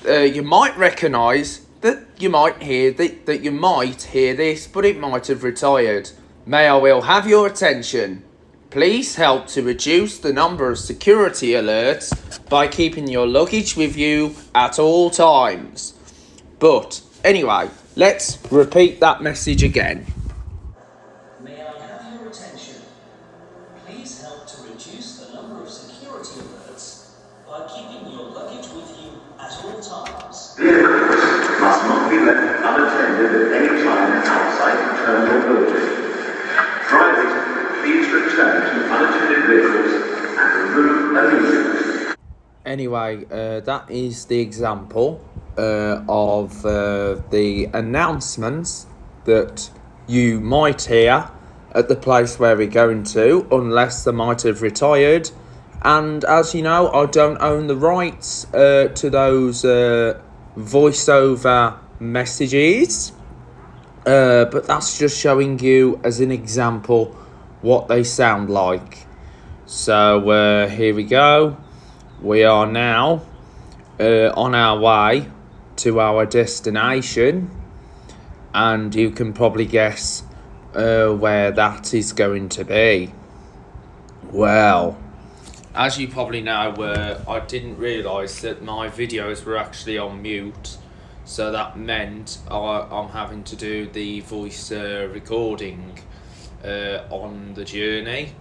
Speaker 2: You might recognise that you might hear that you might hear this, but it might have retired. May I will have your attention. Please help to reduce the number of security alerts by keeping your luggage with you at all times. But anyway, let's repeat that message again.
Speaker 3: May I have your attention? Please help to reduce the number of security alerts by keeping your luggage with you at all times.
Speaker 4: Vehicles must not be left unattended at any time outside the terminal building. Drivers, please return to unattended vehicles and remove allegiance.
Speaker 2: Anyway, that is the example of the announcements that you might hear at the place where we're going to, unless they might have retired. And as you know, I don't own the rights to those voiceover messages, but that's just showing you as an example what they sound like. So here we go. We are now on our way to our destination, and you can probably guess where that is going to be. Well, as you probably know, I didn't realise that my videos were actually on mute, so that meant I'm having to do the voice recording on the journey,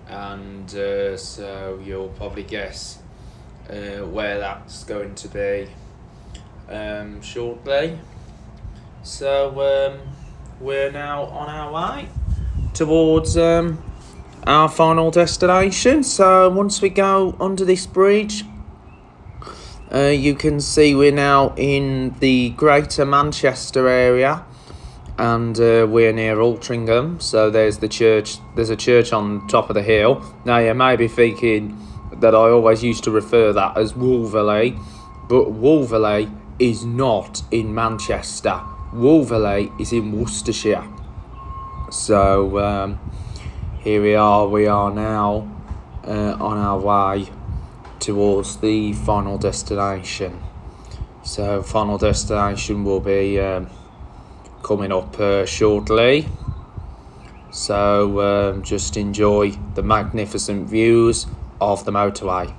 Speaker 2: and so you'll probably guess where that's going to be shortly. So
Speaker 1: we're now on our way towards our final destination. So once we go under this bridge, you can see we're now in the Greater Manchester area, and we're near Altrincham. So there's the church. There's a church on top of the hill. Now you may be thinking that I always used to refer that as Wolverley, but Wolverley is not in Manchester. Wolverley is in Worcestershire. So here we are now on our way towards the final destination. So final destination will be coming up shortly. So just enjoy the magnificent views of the motorway.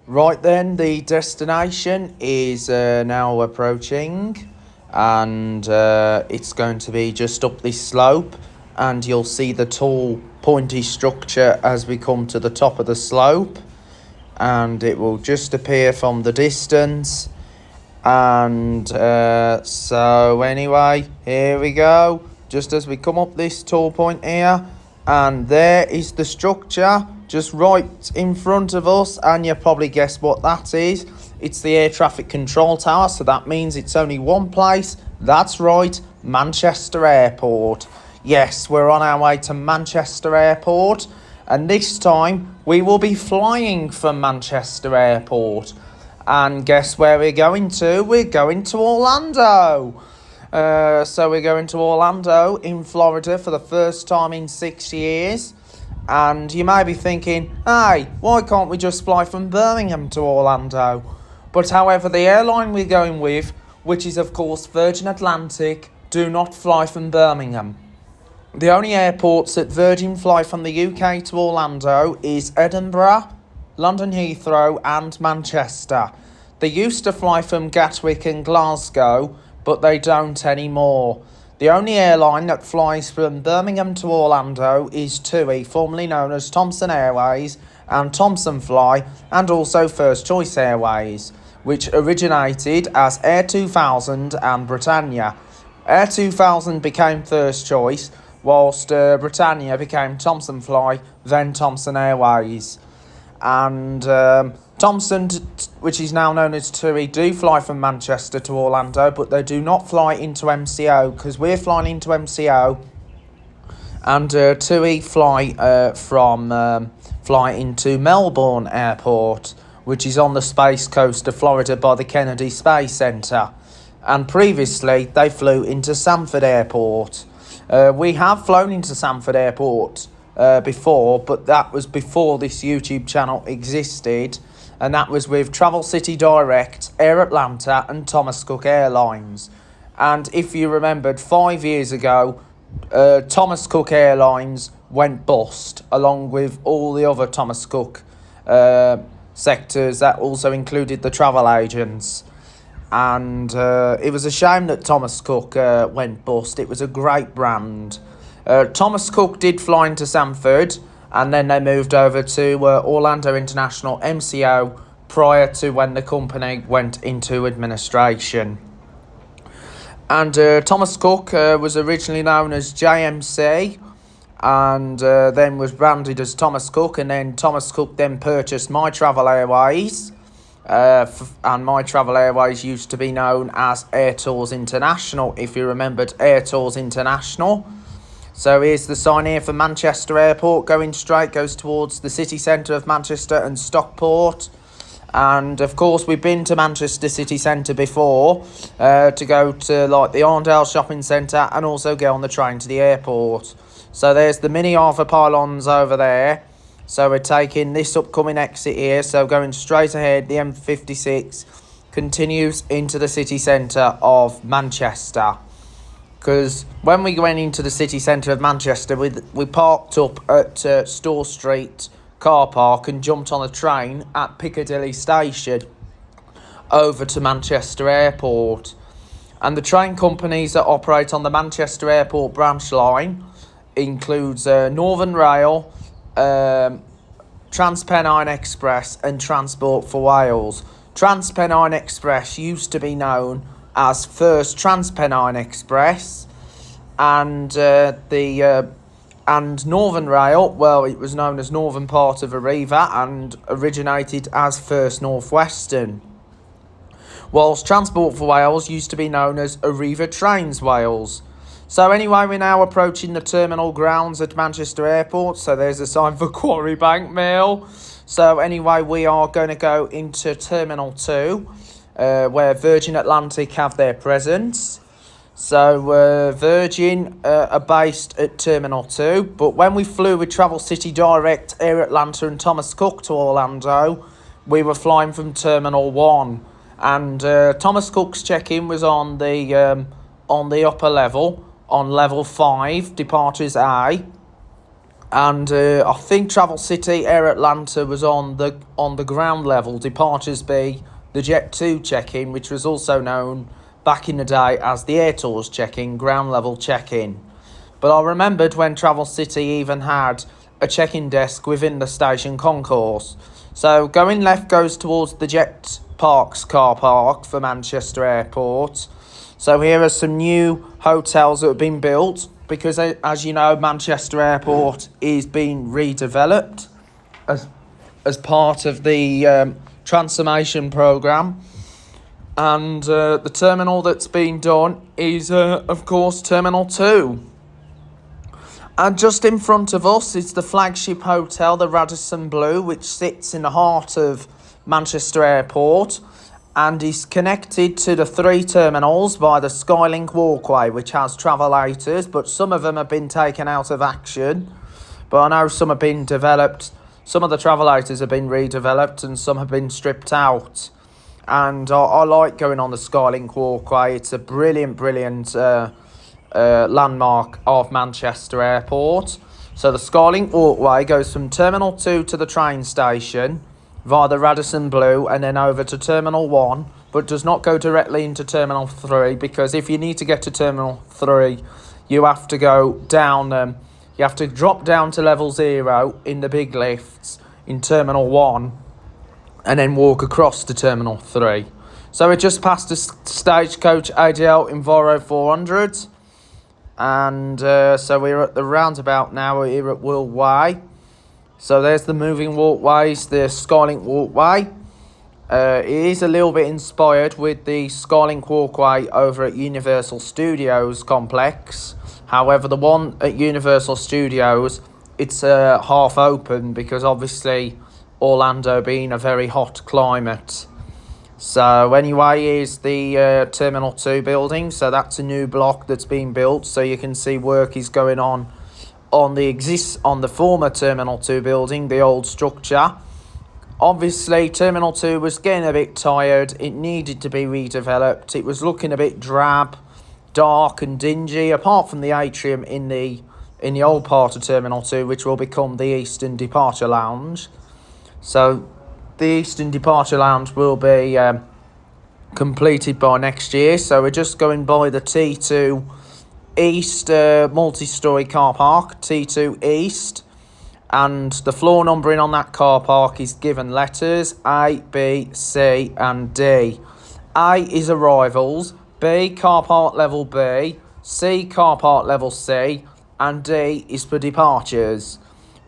Speaker 1: Right then, the destination is now approaching, and it's going to be just up this slope, and you'll see the tall pointy structure as we come to the top of the slope, and it will just appear from the distance. And so anyway, here we go, just as we come up this tall point here, and there is the structure just right in front of us, and you probably guess what that is. It's the air traffic control tower, so that means it's only one place. That's right, Manchester Airport. Yes, we're on our way to Manchester Airport, and this time we will be flying from Manchester Airport. And guess where we're going to? We're going to Orlando. So we're going to Orlando in Florida for the first time in 6 years. And you may be thinking, hey, why can't we just fly from Birmingham to Orlando? But however, the airline we're going with, which is of course Virgin Atlantic, do not fly from Birmingham. The only airports that Virgin fly from the UK to Orlando is Edinburgh, London Heathrow and Manchester. They used to fly from Gatwick and Glasgow, but they don't anymore. The only airline that flies from Birmingham to Orlando is TUI, formerly known as Thomson Airways, and Thomson Fly, and also First Choice Airways, which originated as Air 2000 and Britannia. Air 2000 became First Choice, whilst Britannia became Thomson Fly, then Thomson Airways. And Thomson, which is now known as TUI, do fly from Manchester to Orlando, but they do not fly into MCO, because we're flying into MCO, and TUI fly into Melbourne Airport, which is on the Space Coast of Florida by the Kennedy Space Center. And previously, they flew into Sanford Airport. We have flown into Sanford Airport before, but that was before this YouTube channel existed, and that was with Travel City Direct, Air Atlanta and Thomas Cook Airlines. And if you remembered, 5 years ago, Thomas Cook Airlines went bust, along with all the other Thomas Cook sectors that also included the travel agents. And it was a shame that Thomas Cook went bust. It was a great brand. Thomas Cook did fly into Sanford, and then they moved over to Orlando International MCO prior to when the company went into administration. And Thomas Cook was originally known as JMC, and then was branded as Thomas Cook, and then Thomas Cook then purchased My Travel Airways, and My Travel Airways used to be known as Air Tours International, if you remembered Air Tours International. So here's the sign here for Manchester Airport. Going straight goes towards the city centre of Manchester and Stockport. And of course we've been to Manchester city centre before to go to like the Arndale shopping centre and also get on the train to the airport. So there's the mini Arthur pylons over there. So we're taking this upcoming exit here. So going straight ahead, the M56 continues into the city centre of Manchester. Because when we went into the city centre of Manchester, we parked up at Store Street car park and jumped on a train at Piccadilly Station over to Manchester Airport. And the train companies that operate on the Manchester Airport branch line includes Northern Rail, TransPennine Express and Transport for Wales. TransPennine Express used to be known as First TransPennine Express, and and Northern Rail, well, it was known as Northern part of Arriva and originated as First North Western. Whilst Transport for Wales used to be known as Arriva Trains Wales. So anyway, we're now approaching the terminal grounds at Manchester Airport. So there's a sign for Quarry Bank Mill. So anyway, we are going to go into Terminal 2, where Virgin Atlantic have their presence. So Virgin are based at Terminal 2. But when we flew with Travel City Direct, Air Atlanta and Thomas Cook to Orlando, we were flying from Terminal 1. And Thomas Cook's check-in was on the upper level, on level 5, departures A, and I think Travel City Air Atlanta was on the ground level, departures B, the Jet 2 check-in, which was also known back in the day as the Air Tours check-in, ground level check-in. But I remembered when Travel City even had a check-in desk within the station concourse. So going left goes towards the Jet Parks car park for Manchester Airport. So here are some new hotels that have been built because, as you know, Manchester Airport is being redeveloped as part of the transformation programme. And the terminal that's been done is, of course, Terminal 2. And just in front of us is the flagship hotel, the Radisson Blu, which sits in the heart of Manchester Airport and is connected to the 3 terminals by the Skylink walkway, which has travellators, but some of them have been taken out of action. But I know some have been developed. Some of the travellators have been redeveloped and some have been stripped out. And I like going on the Skylink walkway. It's a brilliant landmark of Manchester Airport. So the Skylink walkway goes from Terminal 2 to the train station via the Radisson Blu and then over to Terminal 1, but does not go directly into Terminal 3, because if you need to get to Terminal 3, you have to go down, you have to drop down to level 0 in the big lifts in Terminal 1 and then walk across to Terminal 3. So we just passed a Stagecoach ADL Enviro 400, and so we're at the roundabout now. We're here at Will Way. So there's the moving walkways, the Skylink walkway. It is a little bit inspired with the Skylink walkway over at Universal Studios complex. However, the one at Universal Studios, it's half open because obviously Orlando being a very hot climate. So anyway, here's the Terminal 2 building. So that's a new block that's been built. So you can see work is going on the former Terminal 2 building, the old structure. Obviously, Terminal 2 was getting a bit tired. It needed to be redeveloped. It was looking a bit drab, dark and dingy, apart from the atrium in the old part of Terminal 2, which will become the Eastern Departure Lounge. So the Eastern Departure Lounge will be completed by next year. So we're just going by the T2 East multi-storey car park, T2 East, and the floor numbering on that car park is given letters A, B, C and D. A is arrivals, B car park level B, C car park level C and D is for departures.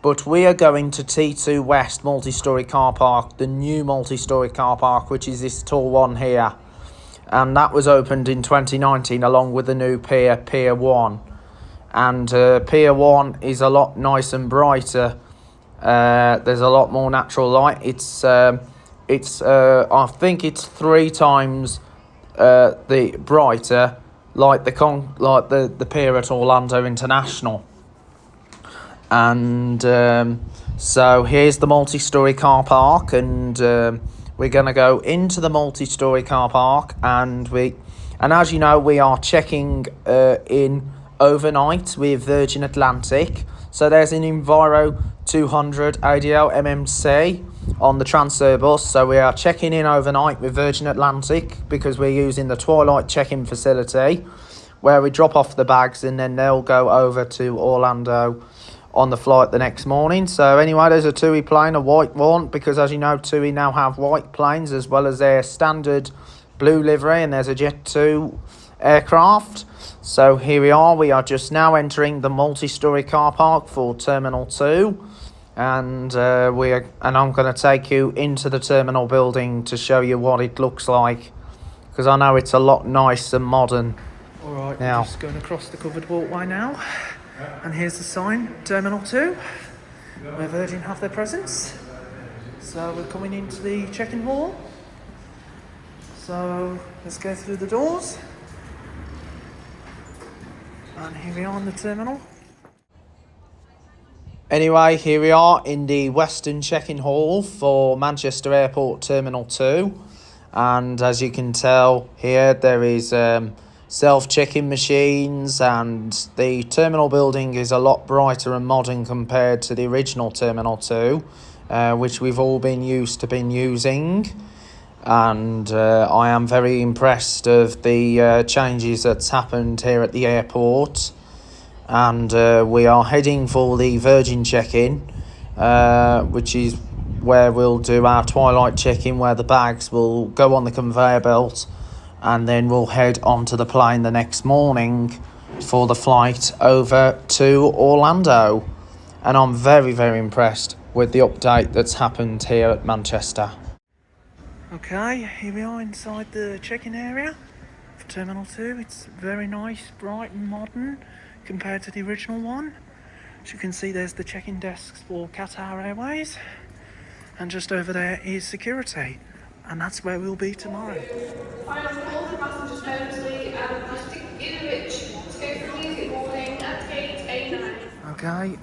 Speaker 1: But we are going to T2 West multi-storey car park, the new multi-storey car park, which is this tall one here. And that was opened in 2019 along with the new pier, Pier 1. And Pier 1 is a lot nice and brighter. There's a lot more natural light. It's I think it's 3 times the brighter, like the pier at Orlando International. And so here's the multi-storey car park, and we're going to go into the multi-storey car park, and as you know, we are checking in overnight with Virgin Atlantic. So there's an Enviro 200 ADL MMC on the transfer bus. So we are checking in overnight with Virgin Atlantic because we're using the Twilight check-in facility where we drop off the bags and then they'll go over to Orlando on the flight the next morning. So anyway, there's a TUI plane, a white one, because as you know, TUI now have white planes as well as their standard blue livery, and there's a Jet2 aircraft. So here we are just now entering the multi-storey car park for Terminal 2, and I'm going to take you into the terminal building to show you what it looks like, because I know it's a lot nicer and modern. Alright, now we're just going across the covered walkway now. And here's the sign, Terminal 2, where Virgin have their presence. So we're coming into the check-in hall. So let's go through the doors. And here we are in the terminal. Anyway, here we are in the Western check-in hall for Manchester Airport Terminal 2. And as you can tell here, there is self-check-in machines, and the terminal building is a lot brighter and modern compared to the original Terminal 2, which we've all been using. And I am very impressed of the changes that's happened here at the airport. And we are heading for the Virgin check-in, which is where we'll do our Twilight check-in, where the bags will go on the conveyor belt, and then we'll head onto the plane the next morning for the flight over to Orlando. And I'm very, very impressed with the update that's happened here at Manchester. Okay, here we are inside the check-in area for Terminal 2. It's very nice, bright and modern compared to the original one. As you can see, there's the check-in desks for Qatar Airways. And just over there is security. And that's where we'll be tomorrow.
Speaker 5: All the passengers momently, just to give a bit to go through music boarding at gate A9.
Speaker 1: Okay,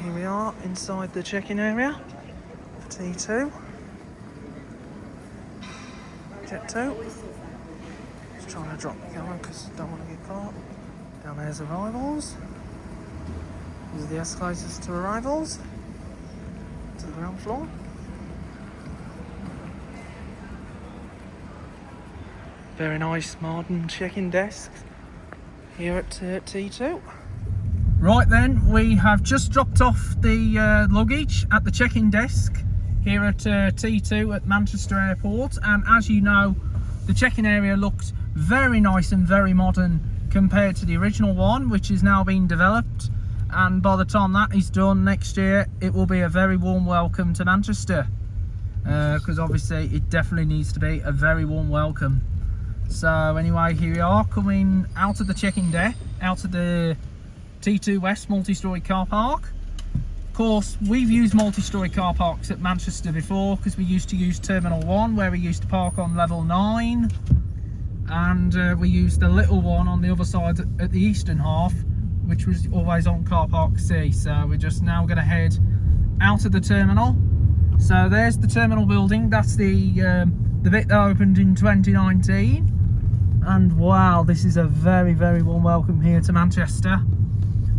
Speaker 1: here we are inside the check-in area for T2. Jet2. Just trying to drop the camera because I don't want to get caught. Down there's arrivals. These are the escalators to arrivals. To the ground floor. Very nice modern check-in desks here at T2. Right then, we have just dropped off the luggage at the check-in desk here at T2 at Manchester Airport, and as you know, the check-in area looks very nice and very modern compared to the original one, which is now being developed, and by the time that is done next year, it will be a very warm welcome to Manchester, because obviously it definitely needs to be a very warm welcome. So anyway, here we are coming out of the check-in deck, out of the T2 West multi-storey car park. Of course, we've used multi-storey car parks at Manchester before, because we used to use Terminal 1 where we used to park on level 9, and we used the little one on the other side at the eastern half, which was always on car park C. So we're just now going to head out of the terminal. So there's the terminal building. That's the bit that opened in 2019. And wow, this is a very, very warm welcome here to Manchester.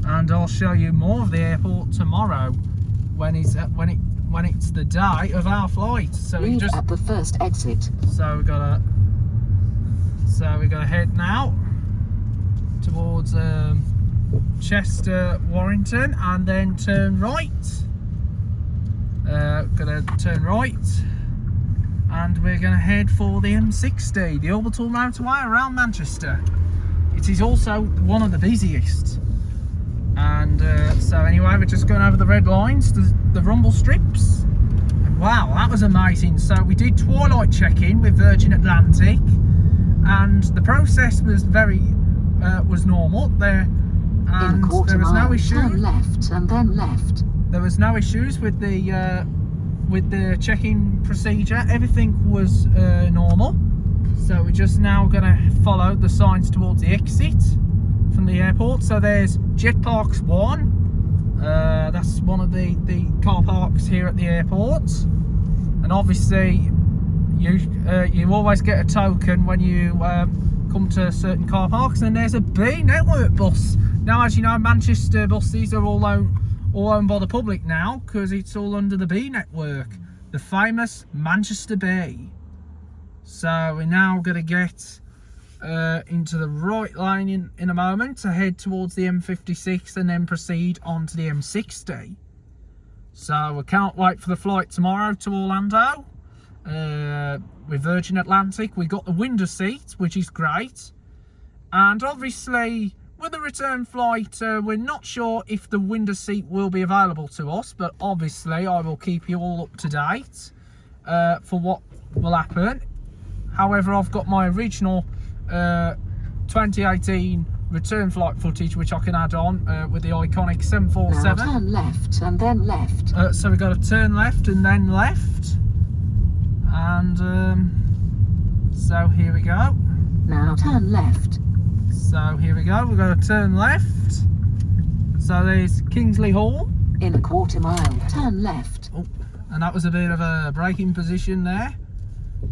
Speaker 1: And I'll show you more of the airport tomorrow when it's the day of our flight. So we just
Speaker 6: at the first exit.
Speaker 1: So we gotta head now towards Chester Warrington, and then turn right. Gonna turn right. And we're going to head for the M60, the orbital motorway around Manchester. It is also one of the busiest. And so anyway, we're just going over the red lines, the rumble strips. And wow, that was amazing. So we did Twilight check-in with Virgin Atlantic, and the process was was normal there, and there was no issue.
Speaker 6: Turn left and then left.
Speaker 1: There was no issues with the check-in procedure. Everything was normal. So we're just now going to follow the signs towards the exit from the airport. So there's Jet Parks 1. That's one of the car parks here at the airport. And obviously you always get a token when you come to certain car parks. And there's a B network bus. Now, as you know, Manchester buses are all all owned by the public now, because it's all under the B network, the famous Manchester B. So we're now going to get into the right lane in a moment to head towards the M56 and then proceed on to the M60. So we can't wait for the flight tomorrow to Orlando with Virgin Atlantic. We got the window seat, which is great, and obviously with the return flight we're not sure if the window seat will be available to us, but obviously I will keep you all up to date for what will happen. However, I've got my original 2018 return flight footage which I can add on with the iconic 747.
Speaker 6: Now turn left and then left.
Speaker 1: So we've got to turn left and then left, and so here we go.
Speaker 6: Now turn left.
Speaker 1: So here we go, we've got to turn left. So there's Kingsley Hall.
Speaker 6: In a quarter mile, turn left.
Speaker 1: Oh, and that was a bit of a braking position there.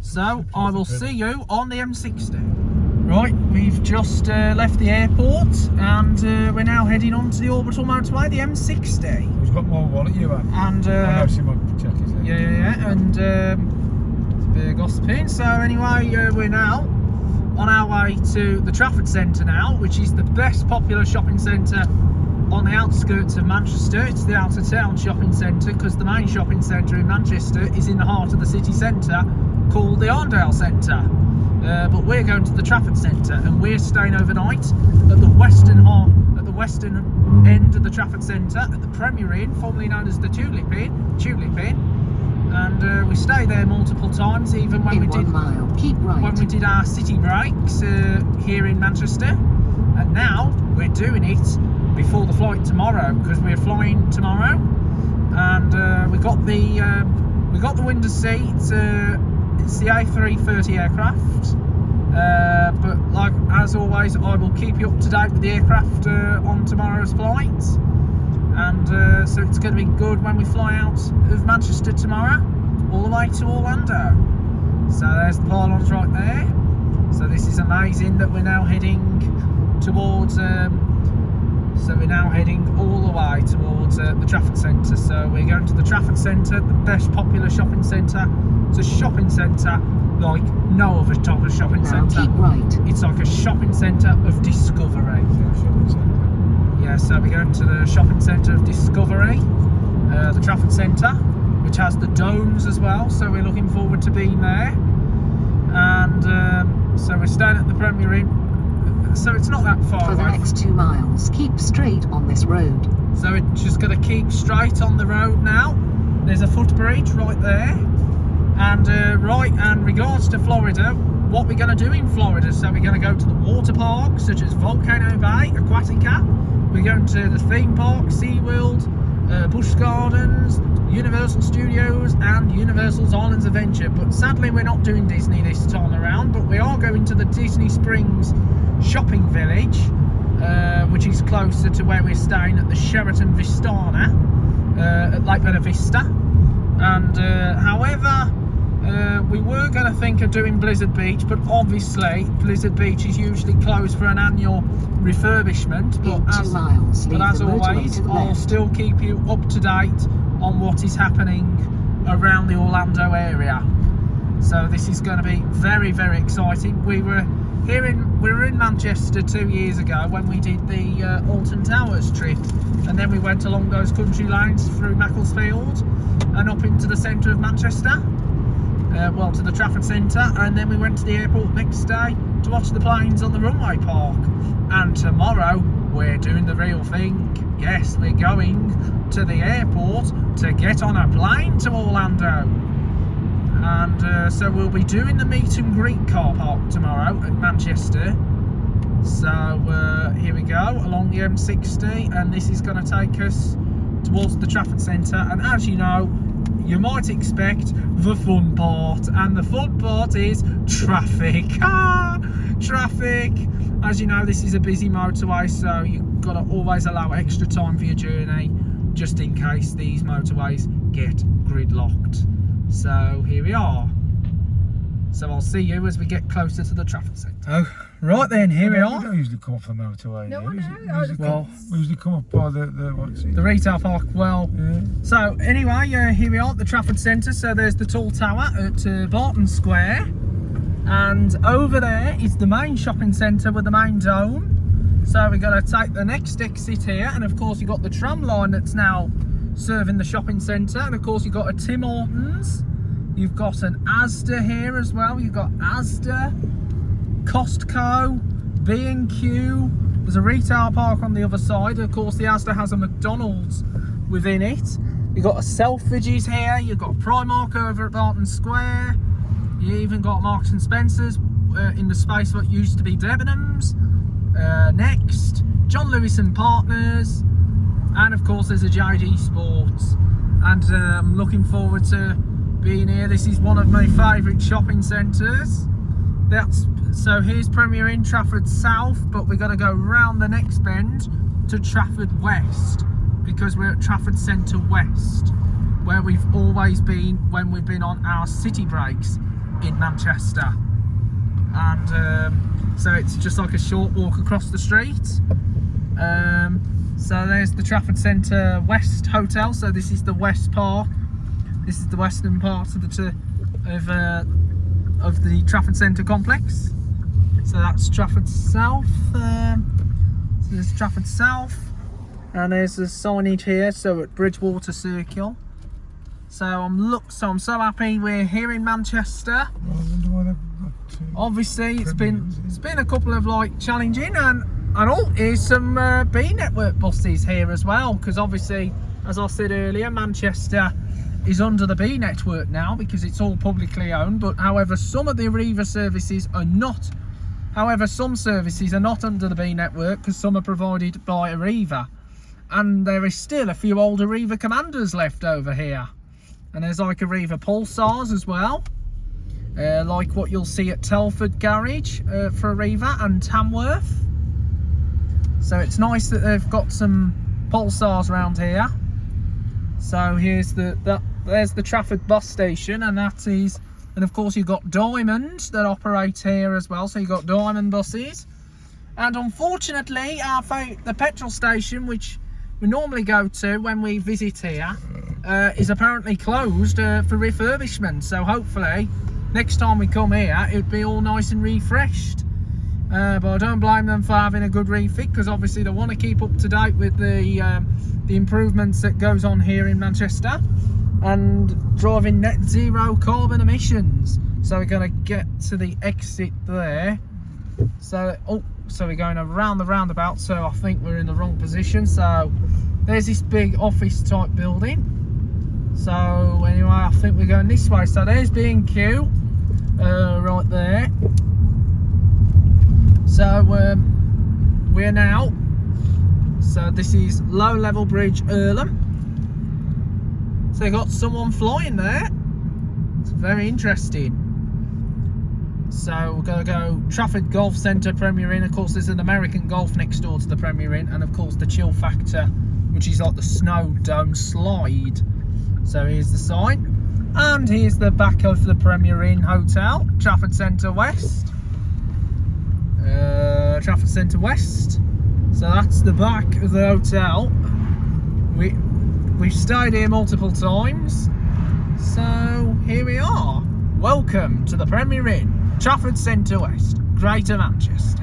Speaker 1: So I will see you on the M60. Right, we've just left the airport, and we're now heading on to the orbital motorway, the M60.
Speaker 7: Who's got more wallet, you have?
Speaker 1: And
Speaker 7: I've seen my check his head.
Speaker 1: yeah, and it's a bit of gossiping. So anyway, we're now on our way to the Trafford Centre now, which is the best popular shopping centre on the outskirts of Manchester. It's the out of town shopping centre, because the main shopping centre in Manchester is in the heart of the city centre, called the Arndale Centre. But we're going to the Trafford Centre, and we're staying overnight at the western end of the Trafford Centre, at the Premier Inn, formerly known as the Tulip Inn, and we stayed there multiple times, even when
Speaker 6: In 1 mile, keep right.
Speaker 1: when we did our city breaks here in Manchester. And now we're doing it before the flight tomorrow, because we're flying tomorrow, and we got the window seat. It's the A330 aircraft, but like as always, I will keep you up to date with the aircraft on tomorrow's flight, and so it's going to be good when we fly out of Manchester tomorrow all the way to Orlando. So there's the pylons right there. So this is amazing that we're now heading towards so we're now heading all the way towards the Trafford Centre. So we're going to the Trafford Centre, the best popular shopping centre. It's a shopping centre like no other type of shopping
Speaker 6: Now
Speaker 1: centre.
Speaker 6: keep right.
Speaker 1: It's like a shopping centre of discovery. Yeah, so we're going to the shopping centre of discovery, the Trafford Centre, which has the domes as well. So we're looking forward to being there. And so we're staying at the Premier Inn. So it's not that far
Speaker 6: For the
Speaker 1: away.
Speaker 6: next 2 miles, keep straight on this road.
Speaker 1: So we're just going to keep straight on the road now. There's a footbridge right there. And and regards to Florida, what we're going to do in Florida. So we're going to go to the water parks such as Volcano Bay, Aquatica. We're going to the theme park, SeaWorld, Busch Gardens, Universal Studios and Universal's Islands Adventure. But sadly we're not doing Disney this time around, but we are going to the Disney Springs shopping village, which is closer to where we're staying at the Sheraton Vistana at Lake Buena Vista. And however, we were going to think of doing Blizzard Beach, but obviously Blizzard Beach is usually closed for an annual refurbishment. But
Speaker 6: In 2 miles, leave
Speaker 1: as
Speaker 6: the motorway
Speaker 1: always,
Speaker 6: to the
Speaker 1: I'll
Speaker 6: left.
Speaker 1: still keep you up to date on what is happening around the Orlando area. So this is going to be very, very exciting. We were in Manchester 2 years ago when we did the Alton Towers trip, and then we went along those country lanes through Macclesfield and up into the centre of Manchester, well, to the Trafford Centre, and then we went to the airport next day to watch the planes on the runway park. And tomorrow we're doing the real thing. Yes, we're going to the airport to get on a plane to Orlando. And so we'll be doing the meet and greet car park tomorrow at Manchester. So here we go along the M60, and this is going to take us towards the Trafford Centre. And as you know, you might expect the fun part, and the fun part is traffic. Traffic. As you know, this is a busy motorway, so you've got to always allow extra time for your journey, just in case these motorways get gridlocked. So here we are. So I'll see you as we get closer to the Trafford Centre. Oh, right then, here we
Speaker 7: We
Speaker 1: are.
Speaker 7: don't usually come off the motorway.
Speaker 5: No,
Speaker 7: here.
Speaker 5: I know.
Speaker 1: Well,
Speaker 7: We usually come up by the what's it?
Speaker 1: the retail park. Well,
Speaker 7: Yeah.
Speaker 1: so anyway, here we are at the Trafford Centre. So there's the tall tower at Barton Square, and over there is the main shopping centre with the main dome. So we're going to take the next exit here, and of course you've got the tram line that's now serving the shopping centre, and of course you've got a Tim Hortons, you've got an Asda here as well. You've got Asda, Costco, B&Q. There's a retail park on the other side. Of course, the Asda has a McDonald's within it. You've got a Selfridges here. You've got Primark over at Barton Square. You even got Marks and Spencer's in the space what used to be Debenhams. Next, John Lewis and Partners. And of course, there's a JD Sports. And I'm looking forward to being here. This is one of my favourite shopping centres. So here's Premier Inn, Trafford South, but we're going to go round the next bend to Trafford West, because we're at Trafford Centre West, where we've always been when we've been on our city breaks in Manchester. And so it's just like a short walk across the street. So there's the Trafford Centre West Hotel. So this is the West Park. This is the western part of the Trafford Centre complex. So that's Trafford South. So there's Trafford South, and there's the signage here. So at Bridgewater Circle. So I'm so happy we're here in Manchester.
Speaker 7: I wonder why they've got
Speaker 1: Obviously, it's
Speaker 7: Premier
Speaker 1: been
Speaker 7: Inns,
Speaker 1: a couple of like challenging, and all. Here's some B Network buses here as well, because obviously, as I said earlier, Manchester is under the B Network now because it's all publicly owned. But however, some of the Arriva services are not. However, some services are not under the B Network because some are provided by Arriva, and there is still a few old Arriva Commanders left over here. And there's like Arriva Pulsars as well, like what you'll see at Telford Garage for Arriva and Tamworth. So it's nice that they've got some Pulsars around here. So here's there's the Trafford bus station, and that is, and of course you've got Diamond that operates here as well. So you've got Diamond buses, and unfortunately the petrol station, which we normally go to when we visit here, is apparently closed for refurbishment. So hopefully next time we come here it'd be all nice and refreshed. But I don't blame them for having a good refit, because obviously they want to keep up to date with the improvements that goes on here in Manchester and driving net zero carbon emissions. So we're going to get to the exit there. So we're going around the roundabout, so I think we're in the wrong position. So there's this big office type building. So anyway, I think we're going this way. So there's B&Q right there. So we're now, so this is Low Level Bridge Earlham. So you got someone flying there. It's very interesting. So we're going to go Trafford Golf Centre, Premier Inn. Of course, there's an American Golf next door to the Premier Inn, and of course the Chill Factor, which is like the snow dome slide. So here's the sign, and here's the back of the Premier Inn Hotel, Trafford Centre West. Trafford Centre West. So that's the back of the hotel. We've stayed here multiple times. So here we are. Welcome to the Premier Inn, Trafford Centre West, Greater Manchester.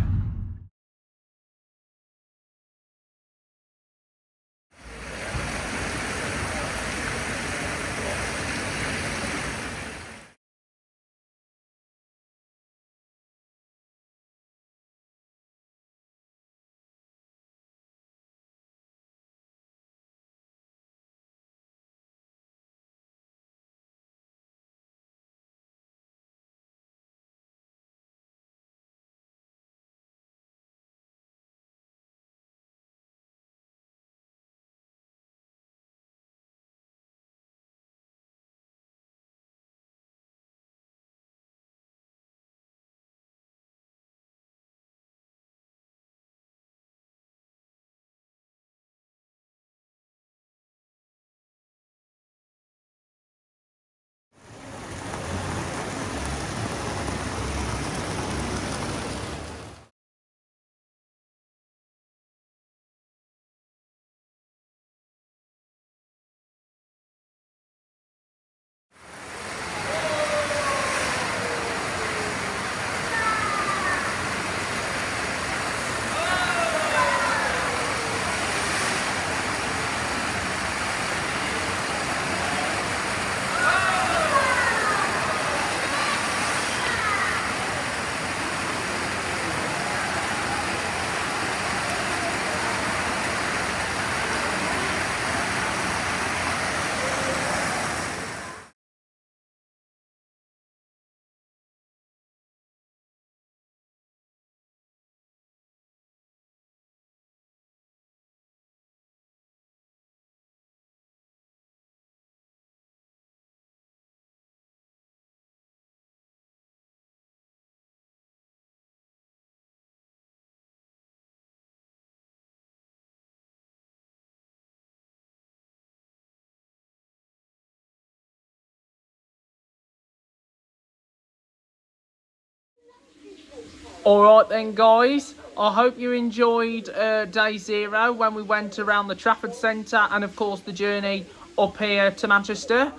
Speaker 1: Alright then guys, I hope you enjoyed day 0 when we went around the Trafford Centre and of course the journey up here to Manchester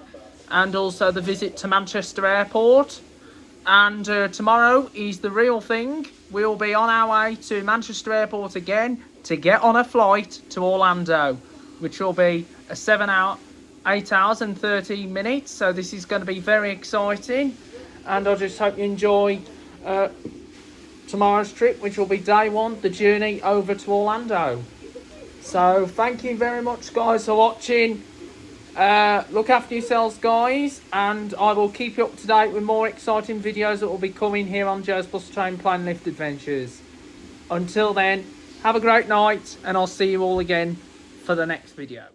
Speaker 1: and also the visit to Manchester Airport. And tomorrow is the real thing. We'll be on our way to Manchester Airport again to get on a flight to Orlando, which will be a 8 hours and 13 minutes. So this is going to be very exciting. And I just hope you enjoy tomorrow's trip, which will be day 1, the journey over to Orlando. So thank you very much guys for watching. Look after yourselves guys, and I will keep you up to date with more exciting videos that will be coming here on Joe's Bus Train Plane Lift Adventures. Until then, have a great night and I'll see you all again for the next video.